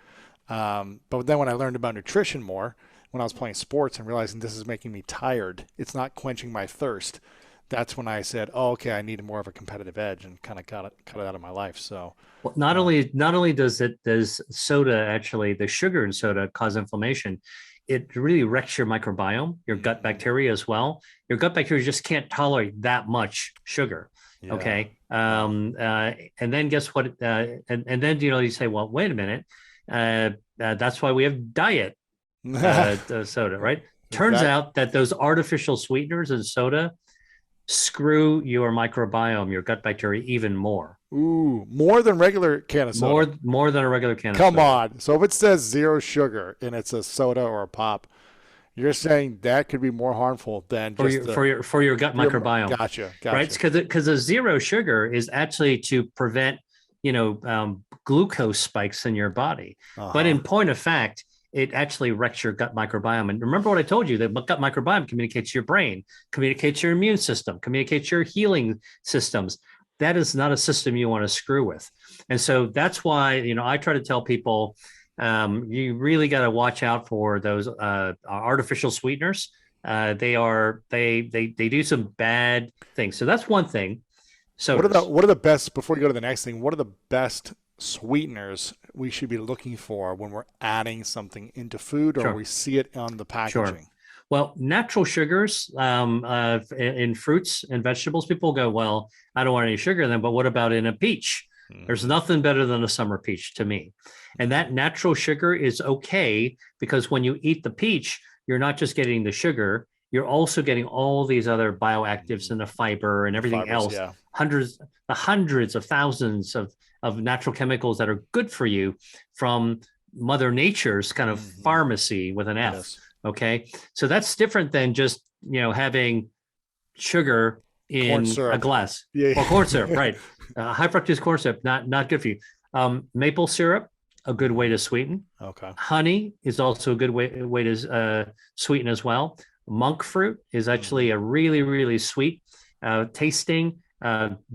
But then when I learned about nutrition more, when I was playing sports and realizing this is making me tired, it's not quenching my thirst, that's when I said, oh, okay, I need more of a competitive edge, and kind of cut it out of my life. So well, not only does soda, actually the sugar in soda, cause inflammation, it really wrecks your microbiome, your gut bacteria as well. Your gut bacteria just can't tolerate that much sugar. Yeah. Okay. And then guess what? And then, you say, well, wait a minute. That's why we have diet soda, right? Turns out that those artificial sweeteners in soda screw your microbiome, your gut bacteria, even more. Ooh, more than regular can of soda. More than a regular can of soda. Come on. So if it says 0 sugar and it's a soda or a pop, you're saying that could be more harmful than for your gut microbiome. Gotcha. Right? Because the 0 sugar is actually to prevent, glucose spikes in your body. But in point of fact, it actually wrecks your gut microbiome. And remember what I told you, that gut microbiome communicates your brain, communicates your immune system, communicates your healing systems. That is not a system you want to screw with. And so that's why, I try to tell people, you really got to watch out for those artificial sweeteners. They do some bad things. So that's one thing. So what are the best, before we go to the next thing, what are the best sweeteners we should be looking for when we're adding something into food, or we see it on the packaging? Sure. Well, natural sugars in fruits and vegetables, people go, well, I don't want any sugar in them, but what about in a peach? There's nothing better than a summer peach to me. And that natural sugar is okay, because when you eat the peach, you're not just getting the sugar, you're also getting all these other bioactives and the fiber and everything else. Yeah. Hundreds of thousands of natural chemicals that are good for you from Mother Nature's kind of pharmacy with an F. Yes. Okay. So that's different than just, having sugar in a glass or corn syrup, right? High fructose corn syrup, not good for you. Maple syrup, a good way to sweeten. Okay. Honey is also a good way to sweeten as well. Monk fruit is actually a really, really sweet tasting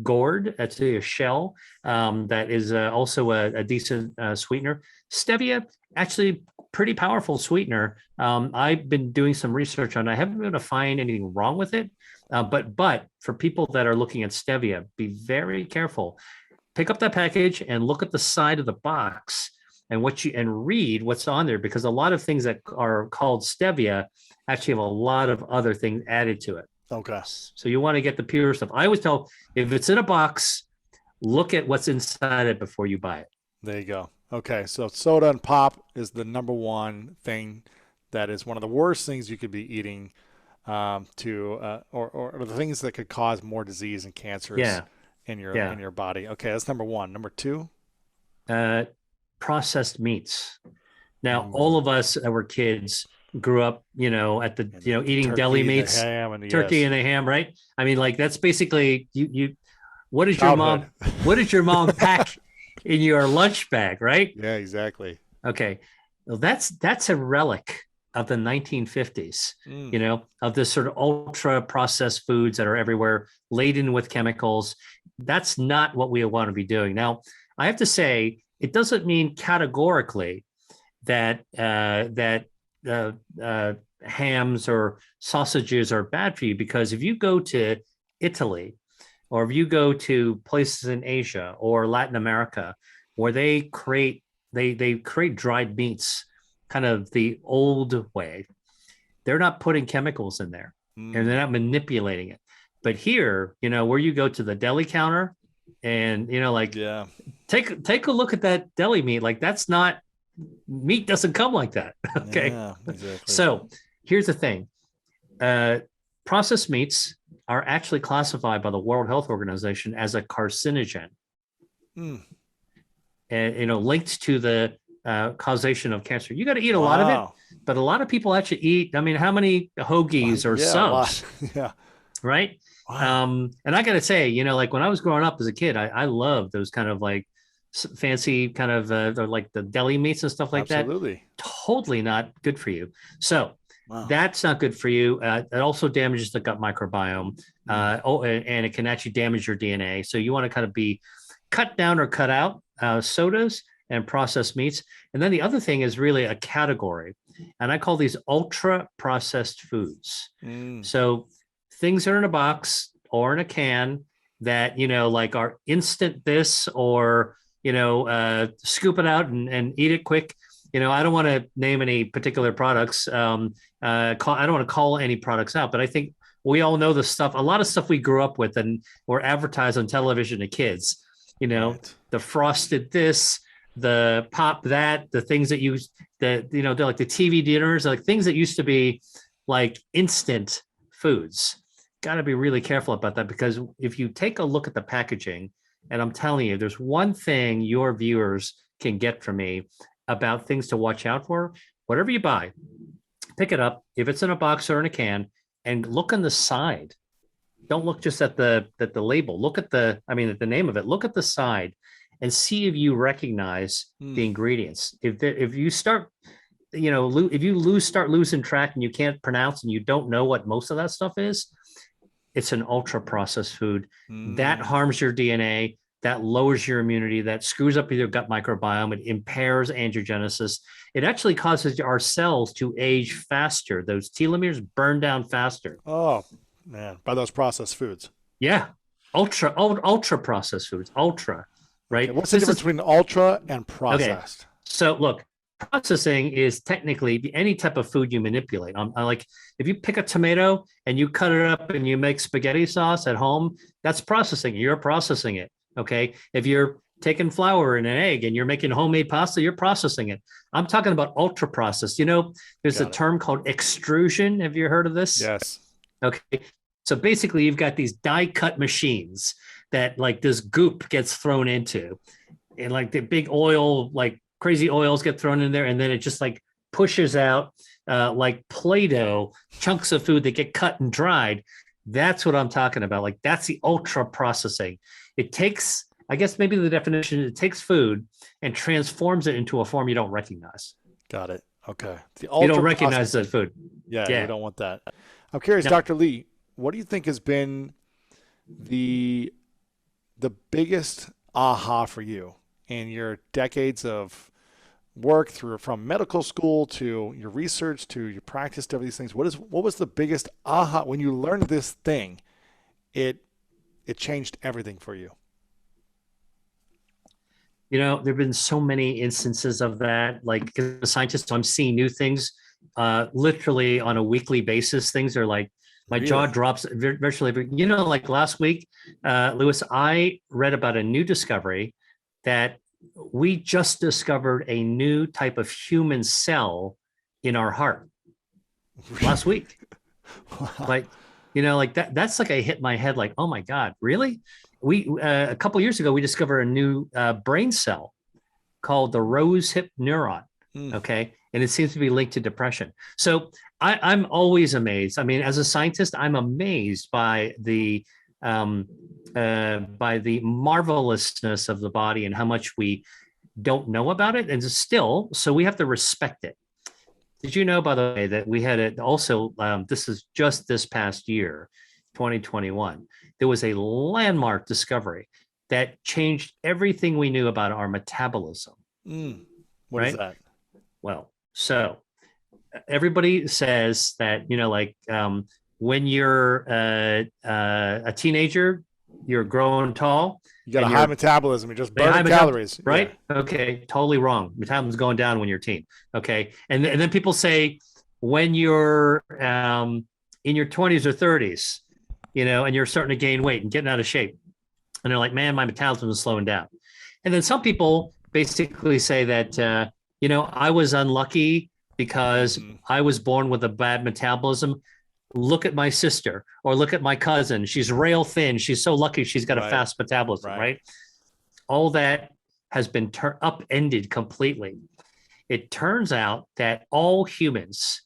gourd. That's a shell that is also a decent sweetener. Stevia actually pretty powerful sweetener. I've been doing some research on it. I haven't been able to find anything wrong with it. But for people that are looking at stevia, be very careful. Pick up that package and look at the side of the box and read what's on there, because a lot of things that are called stevia actually have a lot of other things added to it. Okay. So you want to get the pure stuff. I always tell, if it's in a box, look at what's inside it before you buy it. There you go. Okay. So soda and pop is the number one thing that is one of the worst things you could be eating, or the things that could cause more disease and cancers in your body. Okay. That's number one. Number two? Processed meats. Now, all of us that were kids grew up, at the, eating deli meats, turkey and a ham, right? I mean, like, that's basically what did your mom pack in your lunch bag, right? Yeah, exactly. Okay. Well, that's a relic of the 1950s, of this sort of ultra processed foods that are everywhere, laden with chemicals. That's not what we want to be doing. Now, I have to say, it doesn't mean categorically that hams or sausages are bad for you, because if you go to Italy, or if you go to places in Asia or Latin America where they create dried meats kind of the old way, they're not putting chemicals in there and they're not manipulating it. But here, where you go to the deli counter and, take a look at that deli meat. Like, that's not, meat doesn't come like that. Okay. Yeah, exactly. So here's the thing. Processed meats are actually classified by the World Health Organization as a carcinogen, and linked to the causation of cancer. You got to eat a lot of it, but a lot of people actually eat. I mean, how many hoagies or subs? Yeah, right. Wow. And I got to say, like, when I was growing up as a kid, I loved those kind of like fancy kind of like the deli meats and stuff like that. Totally not good for you. So. Wow. That's not good for you. It also damages the gut microbiome, and it can actually damage your DNA. So you want to kind of be cut down or cut out sodas and processed meats. And then the other thing is really a category, and I call these ultra processed foods. So things that are in a box or in a can that, like, are instant this, or, scoop it out and eat it quick. I don't want to name any particular products. I don't want to call any products out, but I think we all know the stuff, a lot of stuff we grew up with and were advertised on television to kids, right. The frosted this, the pop that, the things that use they're like the TV dinners, like things that used to be like instant foods. Got to be really careful about that, because if you take a look at the packaging, and I'm telling you, there's one thing your viewers can get from me about things to watch out for. Whatever you buy, pick it up, if it's in a box or in a can, and look on the side. Don't look just at the label. Look at the name of it. Look at the side and see if you recognize the ingredients. If you start, start losing track and you can't pronounce and you don't know what most of that stuff is, it's an ultra processed food that harms your DNA. That lowers your immunity, that screws up your gut microbiome, it impairs angiogenesis. It actually causes our cells to age faster. Those telomeres burn down faster. Oh, man, by those processed foods. Yeah, ultra processed foods, ultra, right? Okay. What's the difference between ultra and processed? Okay. So look, processing is technically any type of food you manipulate. Like, if you pick a tomato and you cut it up and you make spaghetti sauce at home, that's processing. You're processing it. Okay. If you're taking flour and an egg and you're making homemade pasta, you're processing it. I'm talking about ultra processed. There's a term called extrusion. Have you heard of this? Yes. Okay. So basically you've got these die cut machines that, like, this goop gets thrown into, and like the big oil, like crazy oils get thrown in there. And then it just like pushes out like Play-Doh chunks of food that get cut and dried. That's what I'm talking about. Like, that's the ultra processing. It takes, I guess maybe the definition, it takes food and transforms it into a form you don't recognize. Got it. Okay. You don't recognize that food. Yeah, you don't want that. I'm curious, Dr. Lee, what do you think has been the biggest aha for you in your decades of work through from medical school to your research to your practice to these things, what was the biggest aha when you learned this thing? It changed everything for you. You know, there have been so many instances of that. Like as a scientist, I'm seeing new things literally on a weekly basis. Things are like my jaw drops virtually. You know, like last week, Lewis, I read about a new discovery that we just discovered a new type of human cell in our heart last week. Wow. Like, you know, like that's like I hit my head like, oh my God, really? We a couple of years ago, we discovered a new brain cell called the rose hip neuron. Okay. And it seems to be linked to depression. So I'm always amazed. I mean, as a scientist, I'm amazed by the marvelousness of the body and how much we don't know about it. And still, so we have to respect it. Did you know, by the way, that we had it also, this is just this past year, 2021, there was a landmark discovery that changed everything we knew about our metabolism. What is that? Well, so everybody says that, you know, like when you're a teenager, you're growing tall. You got a high metabolism. You're just burning calories. Right? Yeah. Okay. Totally wrong. Metabolism's going down when you're a teen. Okay. And then people say when you're in your 20s or 30s, you know, and you're starting to gain weight and getting out of shape. And they're like, man, my metabolism is slowing down. And then some people basically say that, you know, I was unlucky because I was born with a bad metabolism. Look at my sister or look at my cousin. She's rail thin. She's so lucky she's got a fast metabolism, right? All that has been upended completely. It turns out that all humans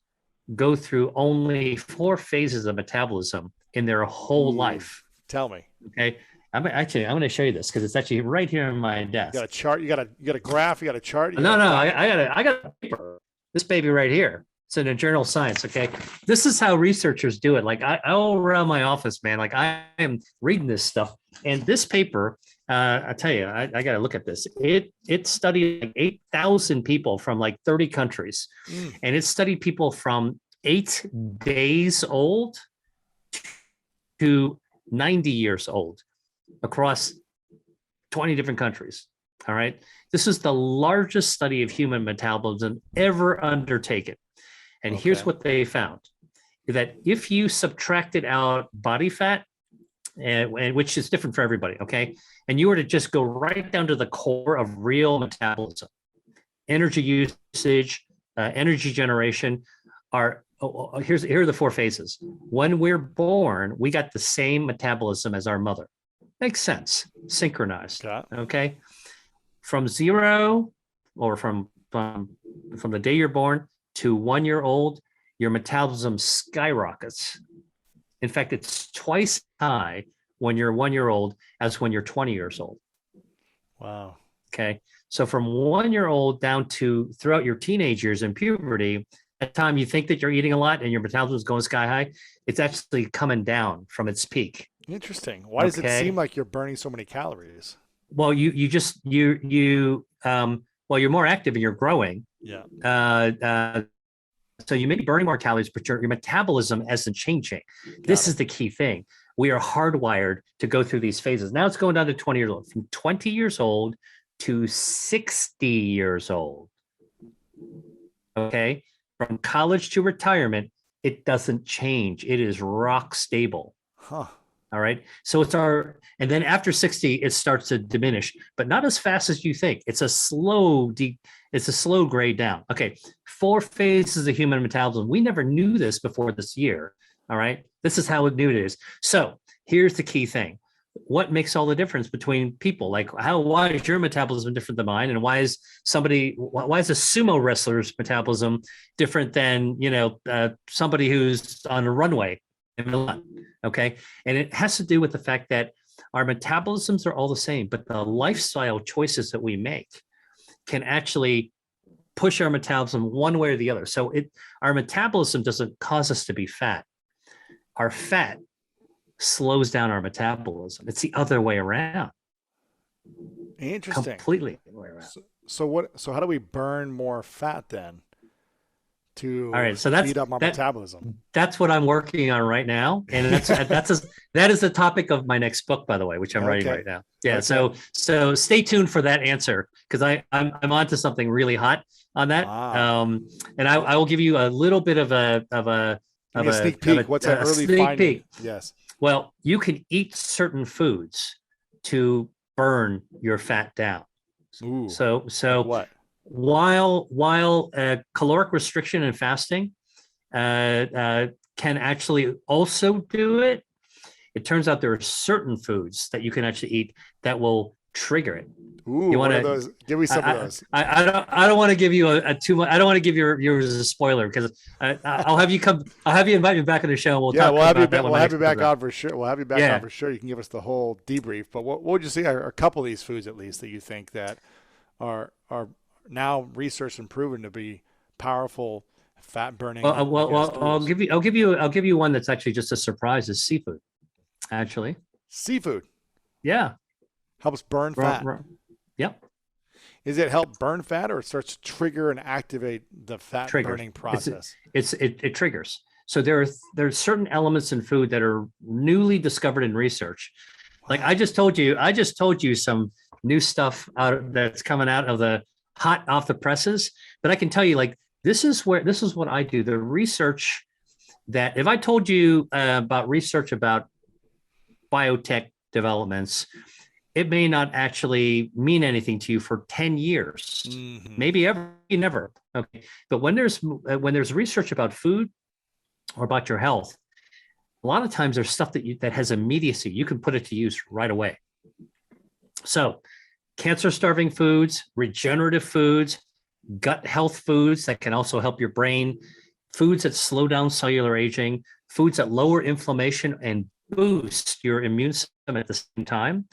go through only 4 phases of metabolism in their whole life. Tell me. Okay. I'm going to show you this because it's actually right here on my desk. You got a chart. You got a graph. You got a chart. No, I got a paper. This baby right here. It's in a journal of science. Okay. This is how researchers do it. Like I all around my office, man, like I am reading this stuff, and this paper, I tell you, I got to look at this. It studied like 8,000 people from like 30 countries, and it studied people from 8 days old to 90 years old across 20 different countries. All right. This is the largest study of human metabolism ever undertaken. And here's what they found, that if you subtracted out body fat, and which is different for everybody, okay, and you were to just go right down to the core of real metabolism, energy usage, energy generation, here are the 4 phases. When we're born, we got the same metabolism as our mother. Makes sense, synchronized, okay? From 0 or from the day you're born to 1 year old, your metabolism skyrockets. In fact, it's twice high when you're 1 year old as when you're 20 years old. Wow. Okay. So from 1 year old down to throughout your teenage years and puberty, at the time you think that you're eating a lot and your metabolism is going sky high, it's actually coming down from its peak. Interesting. Why does it seem like you're burning so many calories? Well, you're more active and you're growing. Yeah. So you may be burning more calories, but your metabolism isn't changing. This is the key thing. We are hardwired to go through these phases. Now it's going down to 20 years old, from 20 years old to 60 years old. Okay. From college to retirement, it doesn't change. It is rock stable. Huh. All right. So and then after 60, it starts to diminish, but not as fast as you think. It's a slow grade down. Okay. 4 phases of human metabolism. We never knew this before this year. All right. This is how new it is. So here's the key thing. What makes all the difference between people? Like why is your metabolism different than mine? And why is a sumo wrestler's metabolism different than, somebody who's on a runway in Milan? Okay. And it has to do with the fact that our metabolisms are all the same, but the lifestyle choices that we make can actually push our metabolism one way or the other. So our metabolism doesn't cause us to be fat. Our fat slows down our metabolism. It's the other way around. Interesting. Completely the way around. So how do we burn more fat then to All right, so speed up our metabolism? that's what I'm working on right now, and that is the topic of my next book, by the way, which I'm writing Okay. right now. Yeah, Okay. so stay tuned for that answer, because I'm onto something really hot on that. Wow. And I will give you a little bit of a Give me a sneak peek. What's that early sneak finding? peek. Yes. Well, you can eat certain foods to burn your fat down. Ooh. So What? while caloric restriction and fasting can actually also do it, it turns out there are certain foods that you can actually eat that will trigger it. Ooh, You what want are those? Give me some of those. I don't want to give you a too much. I don't want to give yours a spoiler, because I'll have you invite me back on the show. And Yeah, talk we'll have you about that back. when We'll my have next you back program. on for sure. We'll have you back Yeah. on for sure. You can give us the whole debrief. But what would you say are a couple of these foods at least that you think that are now researched and proven to be powerful fat burning? I'll give you one that's actually just a surprise. Is seafood, actually. Seafood Yeah. helps burn fat. Yep. Is it help burn fat, or it starts to trigger and activate the fat Triggers. burning process? It triggers. So there's certain elements in food that are newly discovered in research. Like I just told you some new stuff that's coming out of the hot off the presses. But I can tell you, like, this is what I do. The research that, if I told you about research about biotech developments, it may not actually mean anything to you for 10 years, maybe never. Okay. But when there's research about food or about your health, a lot of times there's stuff that has immediacy. You can put it to use right away. So cancer-starving foods, regenerative foods, gut health foods that can also help your brain, foods that slow down cellular aging, foods that lower inflammation and boost your immune system at the same time.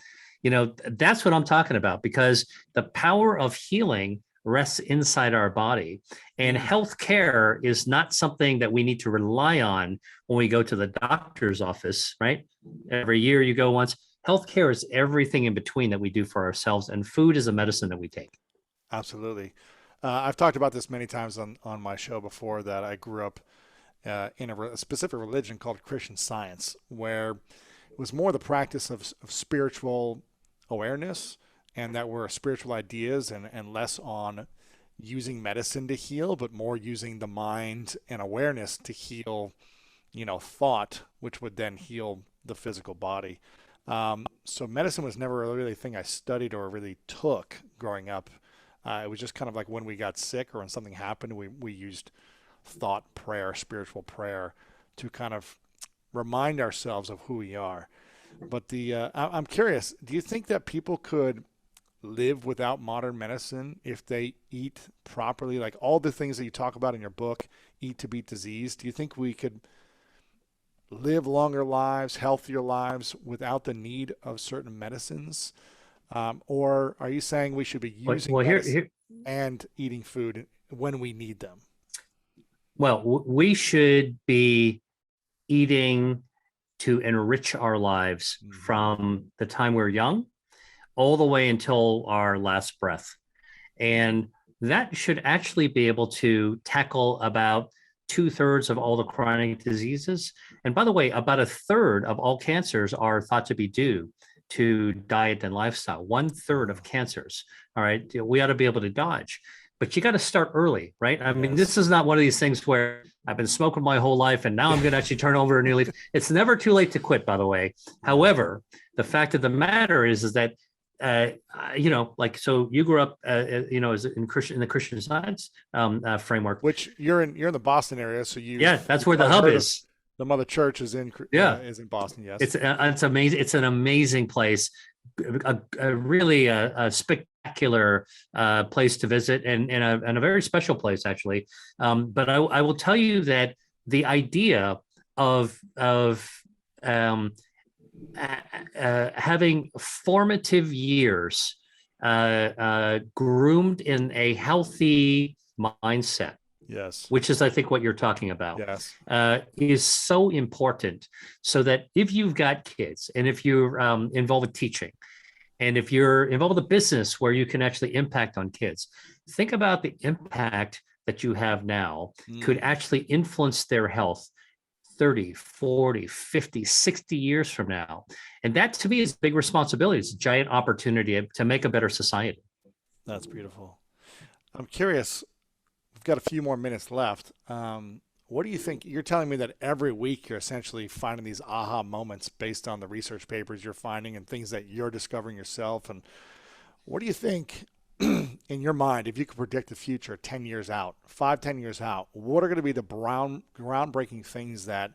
That's what I'm talking about, because the power of healing rests inside our body, and healthcare is not something that we need to rely on when we go to the doctor's office, right? Every year you go once. Healthcare is everything in between that we do for ourselves, and food is a medicine that we take. Absolutely. I've talked about this many times on my show before, that I grew up in a specific religion called Christian Science, where it was more the practice of spiritual awareness, and that were spiritual ideas, and less on using medicine to heal, but more using the mind and awareness to heal, thought, which would then heal the physical body. So medicine was never really a thing I studied or really took growing up. It was just kind of like when we got sick or when something happened, we used thought, prayer, spiritual prayer to kind of remind ourselves of who we are. But I'm curious, do you think that people could live without modern medicine if they eat properly? Like all the things that you talk about in your book, Eat to Beat Disease, do you think we could live longer lives, healthier lives without the need of certain medicines? Or are you saying we should be using medicine and eating food when we need them? Well, we should be eating to enrich our lives from the time we're young all the way until our last breath. And that should actually be able to tackle about 2/3 of all the chronic diseases. And by the way, about 1/3 of all cancers are thought to be due to diet and lifestyle. 1/3 of cancers. All right. We ought to be able to dodge. But you got to start early, right? I mean, this is not one of these things where I've been smoking my whole life and now I'm going to actually turn over a new leaf. It's never too late to quit, by the way. However, the fact of the matter is that, so you grew up, as in the Christian Science framework, which you're in the Boston area, so that's where the hub is. The Mother Church is in Boston. Yes, it's amazing. It's an amazing place, a really spectacular place to visit, and a very special place actually. But I will tell you that the idea of having formative years groomed in a healthy mindset, yes, which is, I think, what you're talking about, yes, is so important. So that if you've got kids and if you're involved with teaching, And if you're involved with a business where you can actually impact on kids, think about the impact that you have now could actually influence their health 30, 40, 50, 60 years from now. And that to me is a big responsibility. It's a giant opportunity to make a better society. That's beautiful. I'm curious, we've got a few more minutes left. What do you think? You're telling me that every week you're essentially finding these aha moments based on the research papers you're finding and things that you're discovering yourself. And what do you think in your mind, if you could predict the future 10 years out, 5, 10 years out, what are going to be the groundbreaking things that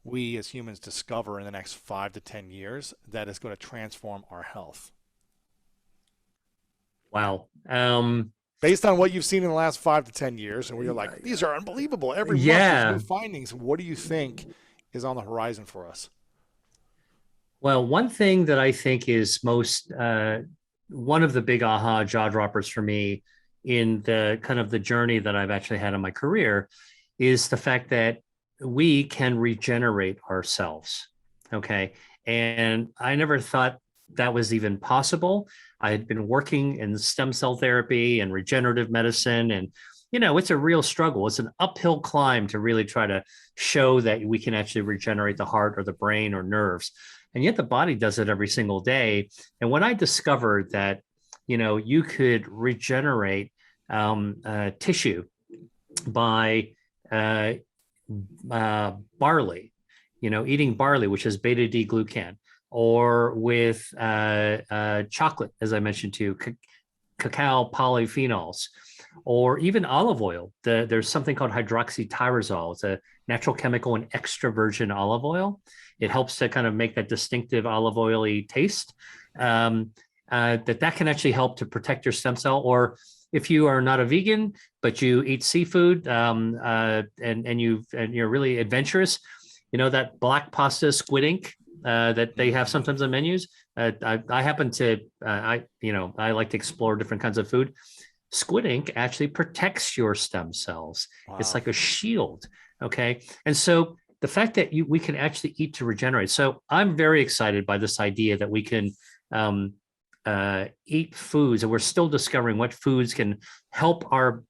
we as humans discover in the next 5 to 10 years that is going to transform our health? Wow. Based on what you've seen in the last 5 to 10 years, and where you're like, these are unbelievable. Every month there's new findings. What do you think is on the horizon for us? Well, one thing that I think is most one of the big aha jaw droppers for me in the kind of the journey that I've actually had in my career is the fact that we can regenerate ourselves. Okay. And I never thought that was even possible. I had been working in stem cell therapy and regenerative medicine, and it's a real struggle. It's an uphill climb to really try to show that we can actually regenerate the heart or the brain or nerves. And yet the body does it every single day. And when I discovered that, you could regenerate tissue by barley, eating barley, which is beta D glucan, or with chocolate, as I mentioned to you, cacao polyphenols, or even olive oil. There's something called hydroxytyrosol. It's a natural chemical in extra virgin olive oil. It helps to kind of make that distinctive olive oily taste. That can actually help to protect your stem cell. Or if you are not a vegan, but you eat seafood and you're really adventurous, that black pasta squid ink that they have sometimes on menus. I happen to, I like to explore different kinds of food. Squid ink actually protects your stem cells. Wow. It's like a shield. Okay. And so the fact that we can actually eat to regenerate. So I'm very excited by this idea that we can eat foods, and we're still discovering what foods can help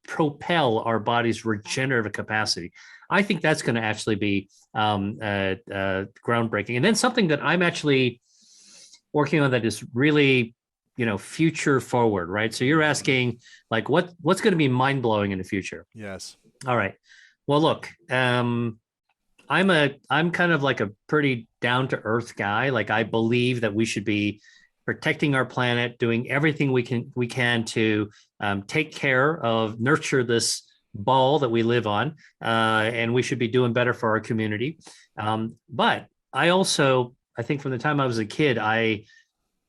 propel our body's regenerative capacity. I think that's going to actually be groundbreaking. And then something that I'm actually working on that is really, future forward, right? So you're asking like what's going to be mind blowing in the future? Yes. All right. Well, look, I'm kind of like a pretty down to earth guy. Like I believe that we should be protecting our planet, doing everything we can to take care of, nurture this ball that we live on, and we should be doing better for our community. But I think from the time I was a kid, I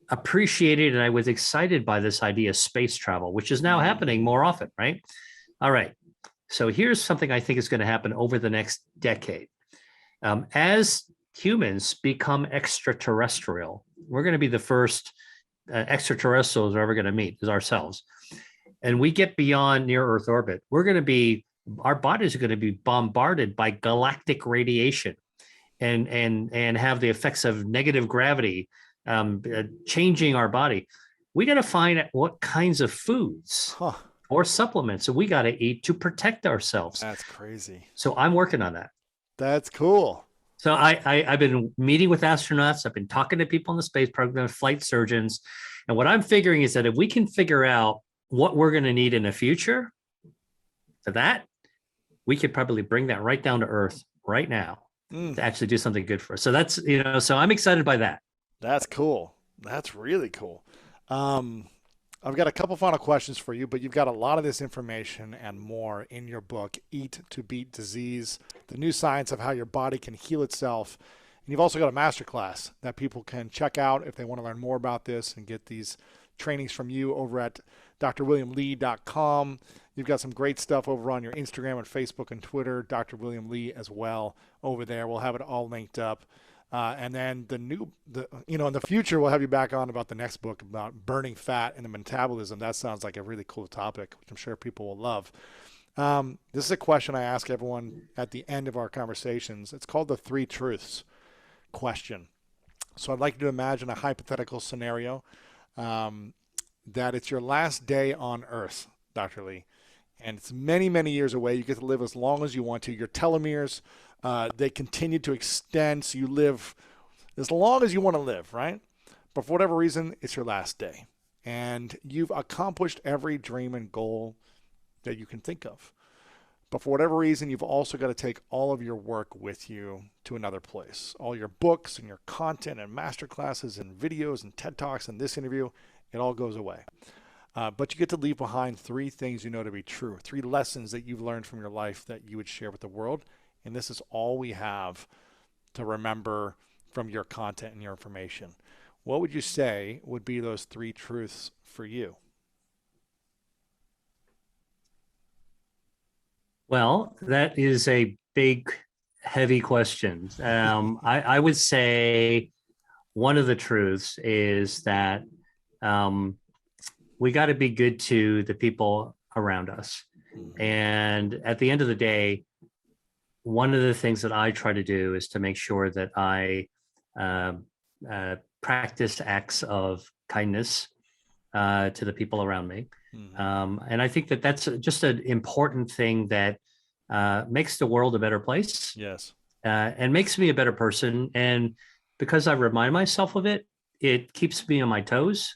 appreciated and I was excited by this idea of space travel, which is now happening more often, right? All right. So here's something I think is going to happen over the next decade. As humans become extraterrestrial, we're going to be the first extraterrestrials we're ever going to meet is ourselves. And we get beyond near Earth orbit, our bodies are going to be bombarded by galactic radiation and have the effects of negative gravity changing our body. We got to find out what kinds of foods or supplements that we got to eat to protect ourselves. That's crazy. So I'm working on that. That's cool. So I've been meeting with astronauts. I've been talking to people in the space program, flight surgeons. And what I'm figuring is that if we can figure out what we're going to need in the future for that, we could probably bring that right down to Earth right now to actually do something good for us. So that's, so I'm excited by that. That's cool. That's really cool. I've got a couple final questions for you, but you've got a lot of this information and more in your book, Eat to Beat Disease, the new science of how your body can heal itself. And you've also got a masterclass that people can check out if they want to learn more about this and get these trainings from you over at drwilliamlee.com. You've got some great stuff over on your Instagram and Facebook and Twitter, Dr. William Lee as well over there. We'll have it all linked up. And then in the future, we'll have you back on about the next book about burning fat and the metabolism. That sounds like a really cool topic, which I'm sure people will love. This is a question I ask everyone at the end of our conversations. It's called the 3 truths question. So I'd like you to imagine a hypothetical scenario. that it's your last day on Earth, Dr. Lee. And it's many, many years away. You get to live as long as you want to. Your telomeres, they continue to extend, so you live as long as you want to live, right? But for whatever reason, it's your last day. And you've accomplished every dream and goal that you can think of. But for whatever reason, you've also got to take all of your work with you to another place. All your books and your content and master classes and videos and TED Talks and this interview, it all goes away. But you get to leave behind 3 things you know to be true, 3 lessons that you've learned from your life that you would share with the world. And this is all we have to remember from your content and your information. What would you say would be those 3 truths for you? Well, that is a big, heavy question. I would say one of the truths is that we got to be good to the people around us. And at the end of the day, one of the things that I try to do is to make sure that I practice acts of kindness to the people around me. And I think that that's just an important thing that makes the world a better place. Yes. And makes me a better person. And because I remind myself of it, it keeps me on my toes,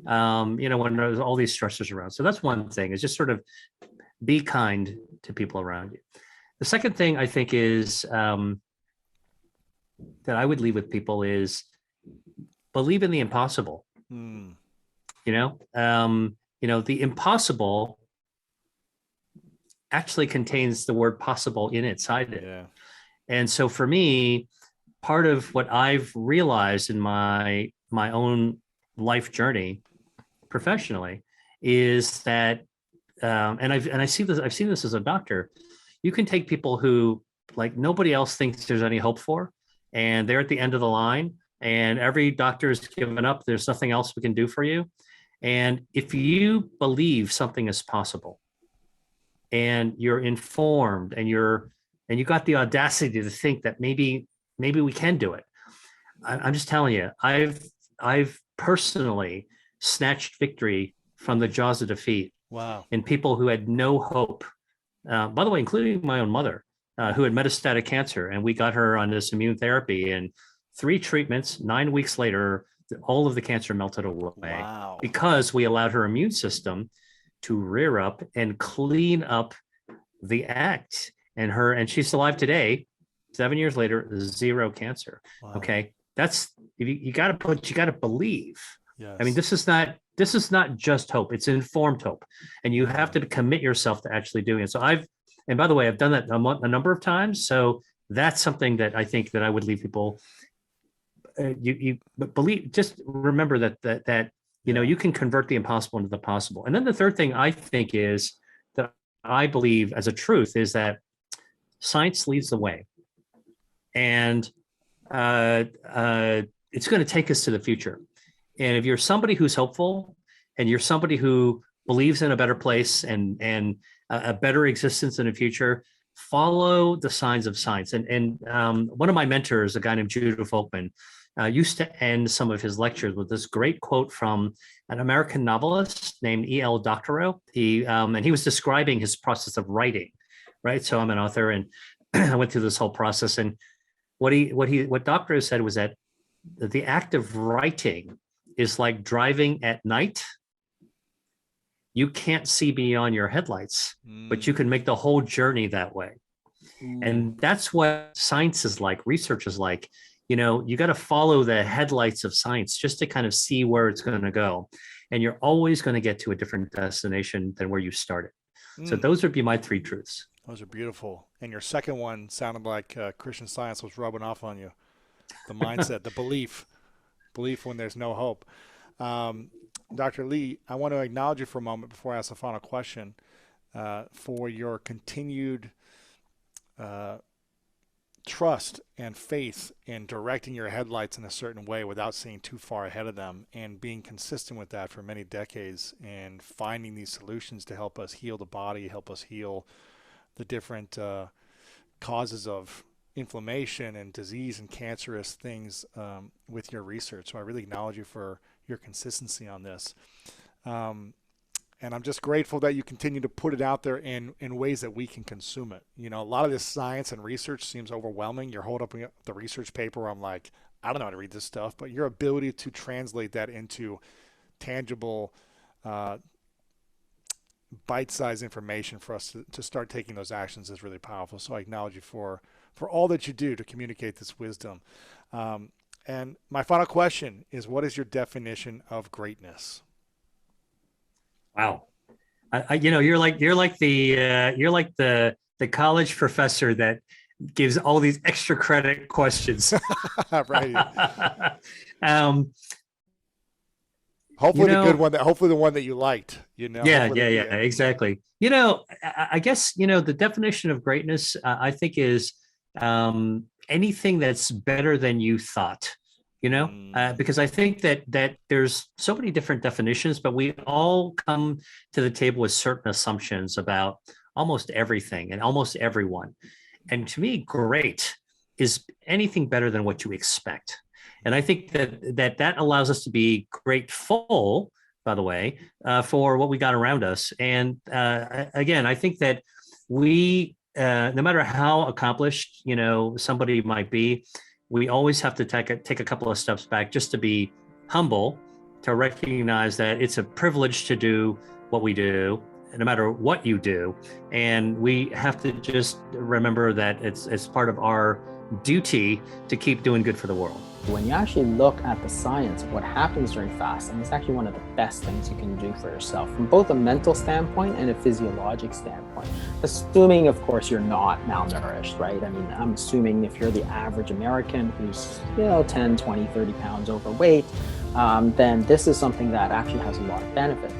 when there's all these stressors around. So that's one thing, is just sort of be kind to people around you. The second thing I think is that I would leave with people is believe in the impossible. The impossible actually contains the word possible inside it. Yeah. And so for me, part of what I've realized in my own life journey professionally is that, I've seen this as a doctor. You can take people who, like, nobody else thinks there's any hope for, and they're at the end of the line, and every doctor has given up. There's nothing else we can do for you. And if you believe something is possible, and you're informed, and you got the audacity to think that maybe we can do it. I'm just telling you, I've personally snatched victory from the jaws of defeat. Wow. In people who had no hope. By the way, including my own mother, who had metastatic cancer, and we got her on this immune therapy, and 3 treatments, 9 weeks later, all of the cancer melted away. Wow. Because we allowed her immune system to rear up and clean up the act. And she's alive today, 7 years later, 0 cancer. Wow. Okay. That's, you got to believe. Yes. I mean, this is not just hope. It's informed hope. And you have to commit yourself to actually doing it. So and by the way, I've done that a number of times. So that's something that I think that I would leave people. You believe, just remember that you can convert the impossible into the possible. And then the third thing I think is that I believe as a truth is that science leads the way. And it's going to take us to the future. And if you're somebody who's hopeful, and you're somebody who believes in a better place and a better existence in the future, follow the signs of science. And one of my mentors, a guy named Judah Folkman, used to end some of his lectures with this great quote from an American novelist named E.L. Doctorow. He was describing his process of writing, right? So I'm an author, and I went through this whole process. And what Doctorow said was that the act of writing is like driving at night. You can't see beyond your headlights, but you can make the whole journey that way. And that's what science is like, research is like. You got to follow the headlights of science just to kind of see where it's going to go. And you're always going to get to a different destination than where you started. So those would be my 3 truths. Those are beautiful. And your second one sounded like Christian Science was rubbing off on you. The mindset, the belief when there's no hope. Dr. Lee, I want to acknowledge you for a moment before I ask the final question for your continued trust and faith in directing your headlights in a certain way without seeing too far ahead of them, and being consistent with that for many decades, and finding these solutions to help us heal the body, help us heal the different causes of inflammation and disease and cancerous things with your research. So I really acknowledge you for your consistency on this. And I'm just grateful that you continue to put it out there in ways that we can consume it. You know, a lot of this science and research seems overwhelming. You're holding up the research paper where I'm like, I don't know how to read this stuff, but your ability to translate that into tangible, bite-sized information for us to start taking those actions is really powerful. So I acknowledge you for all that you do to communicate this wisdom. And my final question is, what is your definition of greatness? Wow. You're like the college professor that gives all these extra credit questions. Right. Hopefully hopefully the one that you liked, Yeah, exactly. I guess, the definition of greatness, I think is anything that's better than you thought. Because I think that there's so many different definitions, but we all come to the table with certain assumptions about almost everything and almost everyone. And to me, great is anything better than what you expect. And I think that allows us to be grateful, by the way, for what we got around us. And again, I think that we, no matter how accomplished, somebody might be, we always have to take a couple of steps back just to be humble, to recognize that it's a privilege to do what we do, no matter what you do. And we have to just remember that it's part of our duty to keep doing good for the world. When you actually look at the science of what happens during fasting, it's actually one of the best things you can do for yourself from both a mental standpoint and a physiologic standpoint. Assuming, of course, you're not malnourished, right? I mean, I'm assuming if you're the average American who's, 10, 20, 30 pounds overweight, then this is something that actually has a lot of benefit.